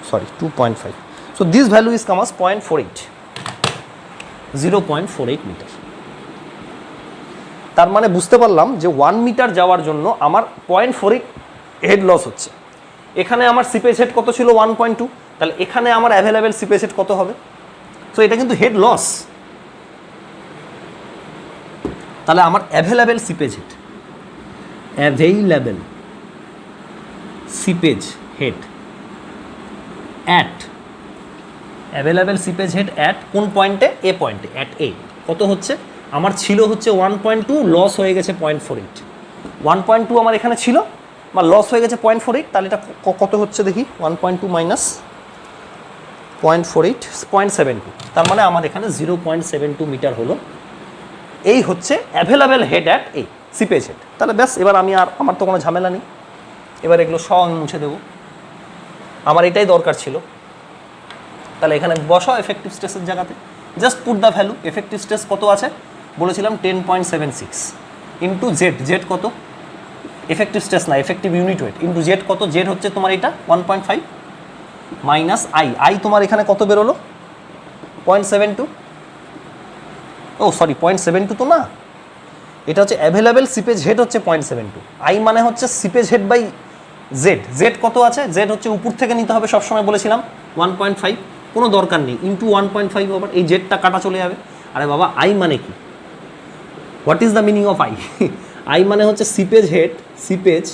sorry 2.5। So this value is come as 0.48, 0.48 metre. তার মানে বুঝতে পারলাম যে 1 মিটার যাওয়ার জন্য আমার 0.48 হেড লস হচ্ছে। এখানে আমার সিপেজ হেড কত ছিল? 1.2। তাহলে এখানে আমার অ্যাভেলেবেল সিপেজ হেড কত হবে? সো এটা কিন্তু হেড লস। তাহলে আমার available seepage head, available seepage head at, available seepage head at কোন পয়েন্টে? এ পয়েন্টে, অ্যাট এ। কত হচ্ছে? আমার ছিল হচ্ছে 1.2, লস হয়ে গেছে 0.48। 1.2 আমার এখানে ছিল, আমার লস হয়ে গেছে 0.48। তাহলে এটা কত হচ্ছে দেখি? 1.2 মাইনাস 0.48, 0.72। তার মানে আমার এখানে 0.72 মিটার হলো। এই হচ্ছে available head at A, seepage head. তাহলে ব্যাস, এবার আমার তো কোনো ঝামেলা নেই। এবার এগুলো সব আমি মুছে দেবো, আমার এটাই দরকার ছিল। তাহলে এখানে বসাও এফেক্টিভ স্ট্রেসের জায়গাতে, just put the value. Effective stress কত আছে বলেছিলাম? 10.76 ইন্টু জেড। জেড কত? এফেক্টিভ স্ট্রেস না, effective unit wait into z কত? জেড হচ্ছে তোমার এটা 1.5 মাইনাস আই তোমার এখানে কত বেরোলো? 0.72। ও সরি, 0.72 তো না, এটা হচ্ছে অ্যাভেলেবেল সিপেজ হেড হচ্ছে 0.72। আই মানে হচ্ছে seepage head by Z. Z কত আছে? জেড হচ্ছে উপর থেকে নিতে হবে, সবসময় বলেছিলাম 1.5, কোনো দরকার নেই ইন্টু 1.5। আবার এই জেডটা কাটা চলে যাবে। আরে বাবা, আই মানে কি? What is the meaning of I? I মানে হচ্ছে seepage head, seepage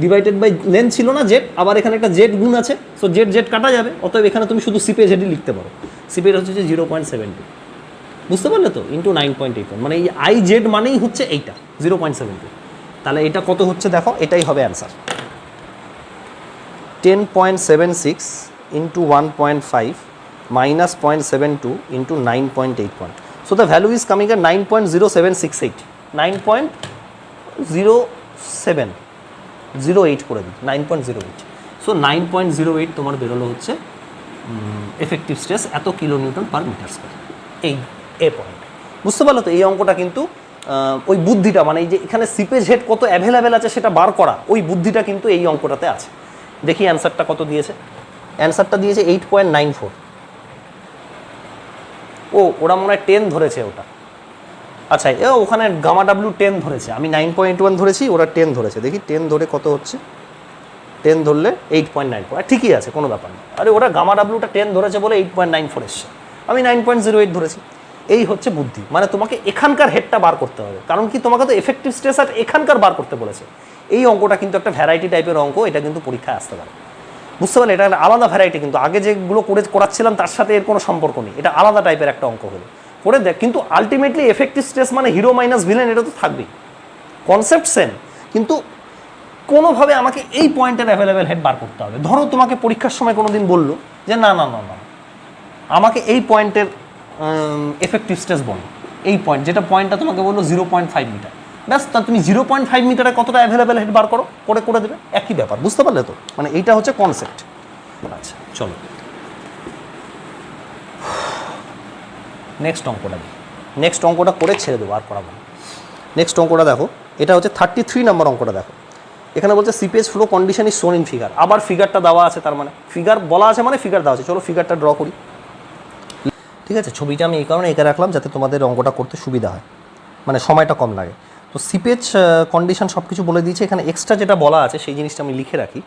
divided by length ছিল না জেড, আবার এখানে একটা জেড গুণ আছে। সো জেড জেড কাটা যাবে, অতএব এখানে তুমি শুধু সিপেজ হেডই লিখতে পারো। সিপেজ হচ্ছে 0.72, বুঝতে পারলে তো? ইন্টু 9.81, মানে এই আই জেড মানেই হচ্ছে এইটা 0.72। তাহলে এটা কত হচ্ছে দেখো, এটাই হবে answer. 10.76 into 1.5 minus 0.72 into 9.81. So the value is coming at 9.0768, 9.0708 করে দিই, 9.08। সো 9.08 তোমার বেরোলো হচ্ছে এফেক্টিভ স্ট্রেস এত kilo newton per metre square, এই এ পয়েন্ট। বুঝতে পারলো তো? এই অঙ্কটা কিন্তু ওই বুদ্ধিটা, মানে এই যে এখানে সিপেজ হেড কত অ্যাভেলেবেল আছে সেটা বার করা, ওই বুদ্ধিটা কিন্তু এই অঙ্কটাতে আছে। দেখি অ্যান্সারটা কত দিয়েছে। অ্যান্সারটা দিয়েছে 8.94। ও, ওরা মনে হয় 10 ধরেছে ওটা। আচ্ছা, ওখানে গামা ডাব্লিউ 10 ধরেছে, আমি 9.1 ধরেছি, ওরা 10 ধরেছে। দেখি 10 ধরে কত হচ্ছে। 10 ধরলে 8.94, ঠিকই আছে, কোনো ব্যাপার নেই। আরে ওরা গামা ডাব্লিউটা 10 ধরেছে বলে 8.94 এসছে, আমি 9.08 ধরেছি। এই হচ্ছে বুদ্ধি, মানে তোমাকে এখানকার হেডটা বার করতে হবে, কারণ কি তোমাকে তো এফেক্টিভ স্ট্রেস আর এখানকার বার করতে বলেছে। এই অঙ্কটা কিন্তু একটা ভ্যারাইটি টাইপের অঙ্ক, এটা কিন্তু পরীক্ষায় আসতে পারে। বুঝতে পারলে? এটা একটা আলাদা ভ্যারাইটি, কিন্তু আগে যেগুলো করাচ্ছিলাম তার সাথে এর কোনো সম্পর্ক নেই, এটা আলাদা টাইপের একটা অঙ্ক হলো। করে দেখ, কিন্তু আলটিমেটলি এফেক্টিভ স্ট্রেস মানে হিরো মাইনাস ভিলেন, এটা তো থাকবেই, কনসেপ্ট সেম, কিন্তু কোনোভাবে আমাকে এই পয়েন্টের অ্যাভেলেবেল হেড বার করতে হবে। ধরো তোমাকে পরীক্ষার সময় কোনো দিন বললো যে না না না না আমাকে এই পয়েন্টের এফেক্টিভ স্ট্রেস বলো, এই পয়েন্ট, যেটা পয়েন্টটা তোমাকে বললো 0.5 মিটার, ব্যাস, তা তুমি 0.5 মিটারে কতটা অ্যাভেলেবেল হেড বার করো, করে দেবে, একই ব্যাপার, বুঝতে পারলে তো? মানে এইটা হচ্ছে কনসেপ্ট। আচ্ছা চলো নেক্সট অঙ্কটা দিই, নেক্সট অঙ্কটা করে ছেড়ে দেবো, আর করাবো না। নেক্সট অঙ্কটা দেখো, এটা হচ্ছে 33 নম্বর অঙ্কটা দেখো। এখানে বলছে সিপেজ ফ্লো কন্ডিশন ইজ শোন ইন ফিগার, আবার ফিগারটা দেওয়া আছে, তার মানে ফিগার বলা আছে মানে ফিগার দেওয়া আছে। চলো ফিগারটা ড্র করি, ঠিক আছে? ছবিটা আমি এই কারণে এঁকে রাখলাম যাতে তোমাদের অঙ্কটা করতে সুবিধা হয়, মানে সময়টা কম লাগে। তো সিপেজ কন্ডিশন সব কিছু বলে দিয়েছে, এখানে এক্সট্রা যেটা বলা আছে সেই জিনিসটা আমি লিখে রাখি,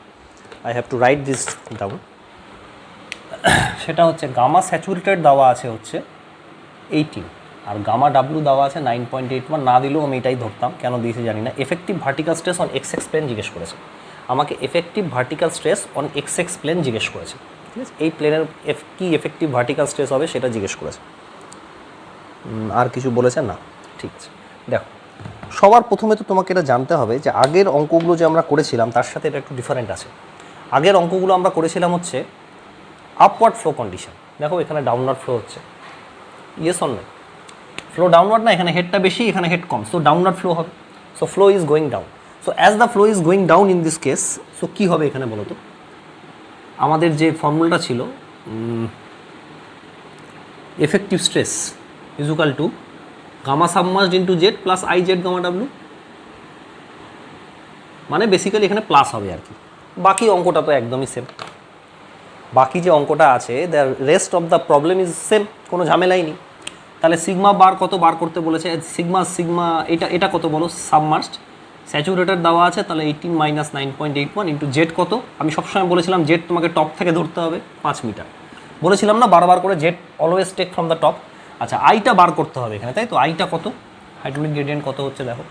I have two right this down. সেটা হচ্ছে গামা স্যাচুরেটেড দেওয়া আছে হচ্ছে 18, আর গামা ডাব্লু দেওয়া আছে 9.81, না দিলেও আমি এটাই ধরতাম, কেন দিয়েছে জানি না। Effective vertical stress on X X plane জিজ্ঞেস করেছে আমাকে, effective vertical stress on X X plane জিজ্ঞেস করেছে, ঠিক আছে? এই প্লেনের কি এফেক্টিভ ভার্টিক্যাল স্ট্রেস হবে সেটা জিজ্ঞেস করেছে, আর কিছু বলেছে না, ঠিক আছে? দেখো সবার প্রথমে তো তোমাকে এটা জানতে হবে যে আগের অঙ্কগুলো যে আমরা করেছিলাম তার সাথে এটা একটু ডিফারেন্ট আছে। আগের অঙ্কগুলো আমরা করেছিলাম হচ্ছে আপওয়ার্ড ফ্লো কন্ডিশন, দেখো এখানে ডাউনওয়ার্ড ফ্লো হচ্ছে, yes or no? Flow downward না, এখানে হেডটা বেশি, এখানে হেড কম, সো ডাউনওয়ার্ড ফ্লো হবে, so flow is going down. So as the flow is going down in this case, so কী হবে এখানে বলো তো? আমাদের যে ফর্মুলাটা ছিল effective stress is equal to gamma submerged into Z plus I Z gamma W, মানে বেসিক্যালি এখানে প্লাস হবে আর কি। বাকি অঙ্কটা তো একদমই সেম, বাকি যে অঙ্কটা আছে the rest of the problem is same, কোনো ঝামেলাই নেই। তাহলে সিগমা বার কত বার করতে বলেছে, সিগমা এটা কত বলো? সাবমার্জড স্যাচুরেটেড দেওয়া আছে, তাহলে 18 মাইনাস 9.81 ইন্টু জেড কত? আমি সবসময় বলেছিলাম জেড তোমাকে টপ থেকে ধরতে হবে 5 মিটার, বলেছিলাম না বারবার করে, z always take from the top. আচ্ছা আইটা বার করতে হবে এখানে, তাই তো? আইটা কত? হাইড্রোলিক গ্রেডিয়েন্ট কত হচ্ছে দেখো,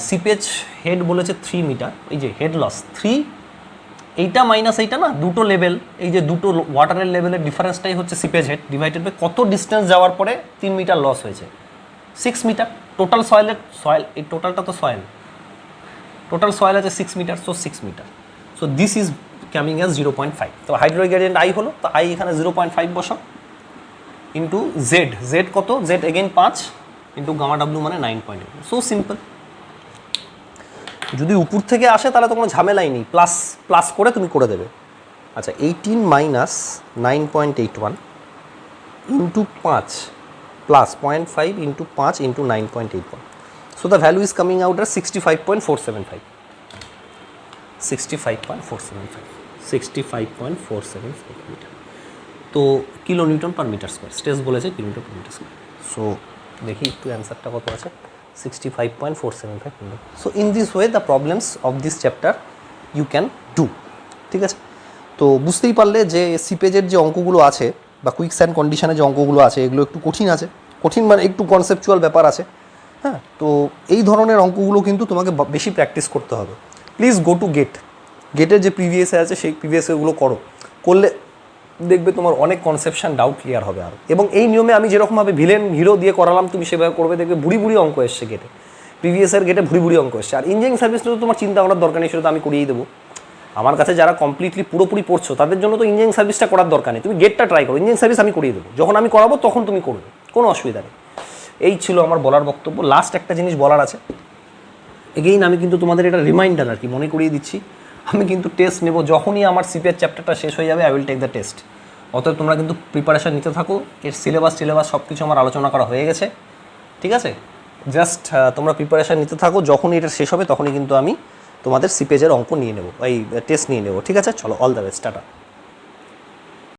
সিপেজ হেড বলেছে 3 মিটার, এই যে হেড লস 3, এইটা মাইনাস এইটা না, দুটো লেভেল, এই যে দুটো ওয়াটারের লেভেলের ডিফারেন্সটাই হচ্ছে সিপেজ হেড ডিভাইডেড বাই কত ডিস্টেন্স যাওয়ার পরে 3 মিটার লস হয়েছে, 6 মিটার। টোটাল সয়েল, এই টোটালটা তো সয়েল, টোটাল সয়েল আছে 6 metre, so 6 metre, so this is coming as 0.5। তো হাইড্রোলিক গ্রেডিয়েন্ট আই হলো, তো আই এখানে 0.5 বসাও ইন্টু জেড কত? Z again 5 into gamma W মানে 9.8, সো সিম্পল। যদি উপর থেকে আসে তাহলে তো কোনো ঝামেলাই নেই, প্লাস প্লাস করে তুমি করে দেবে। আচ্ছা 18 minus 9.81 into 5 plus 0.5 into 5 into 9.81, so the value is coming out as 65.475, 65.475 metre, তো kilo newton per metre square, stress বলেছে kilometre per metre square. So দেখি একটু অ্যান্সারটা কত আছে, 65.475 metre. So in this way the problems of this chapter you can do, ঠিক আছে? তো বুঝতেই পারলে যে সিপেজের যে অঙ্কগুলো আছে বা কুইক স্যান্ড কন্ডিশনে যে অঙ্কগুলো আছে এগুলো একটু কঠিন আছে, কঠিন মানে একটু কনসেপচুয়াল ব্যাপার আছে, হ্যাঁ? তো এই ধরনের অঙ্কগুলো কিন্তু তোমাকে বেশি প্র্যাকটিস করতে হবে। প্লিজ গো টু গেটের যে প্রিভিয়াস আছে সেই প্রিভিয়াসগুলো করলে দেখবে তোমার অনেক কনসেপশন ডাউট ক্লিয়ার হবে আর। এবং এই নিয়মে আমি যেরকমভাবে ভিলেন হিরো দিয়ে করালাম তুমি সেভাবে করবে, দেখবে বুড়ি অঙ্ক এসছে গেটে, প্রিভিয়াসের গেটে বুড়ি অঙ্ক এসছে। আর ইঞ্জিনিয়ারিং সার্ভিস তো তোমার চিন্তা করার দরকার নেই, সেটা তো আমি করিয়েই দেবো। আমার কাছে যারা কমপ্লিটলি পুরোপুরি পড়ছো তাদের জন্য তো ইঞ্জিনিয়ারিং সার্ভিসটা করার দরকার নেই, তুমি গেটটা ট্রাই করো, ইঞ্জিনিয়ারিং সার্ভিস আমি করিয়ে দেবো, যখন আমি করাবো তখন তুমি করবে, কোনো অসুবিধা নেই। এই ছিল আমার বলার বক্তব্য। লাস্ট একটা জিনিস বলার আছে, এগেইন আমি কিন্তু তোমাদের এটা রিমাইন্ডার আর কি মনে করিয়ে দিচ্ছি, আমি কিন্তু টেস্ট নেব যখনই আমার সিপিএর চ্যাপ্টারটা শেষ হয়ে যাবে, I will take the test. অতএব তোমরা কিন্তু প্রিপারেশান নিতে থাকো, এর সিলেবাস সব কিছু আমার আলোচনা করা হয়ে গেছে, ঠিক আছে? জাস্ট তোমরা প্রিপারেশান নিতে থাকো, যখনই এটা শেষ হবে তখনই কিন্তু আমি তোমাদের সিপেজের অঙ্ক নিয়ে নেবো, এই টেস্ট নিয়ে নেবো, ঠিক আছে? চলো, অল দ্য বেস্ট, টাটা।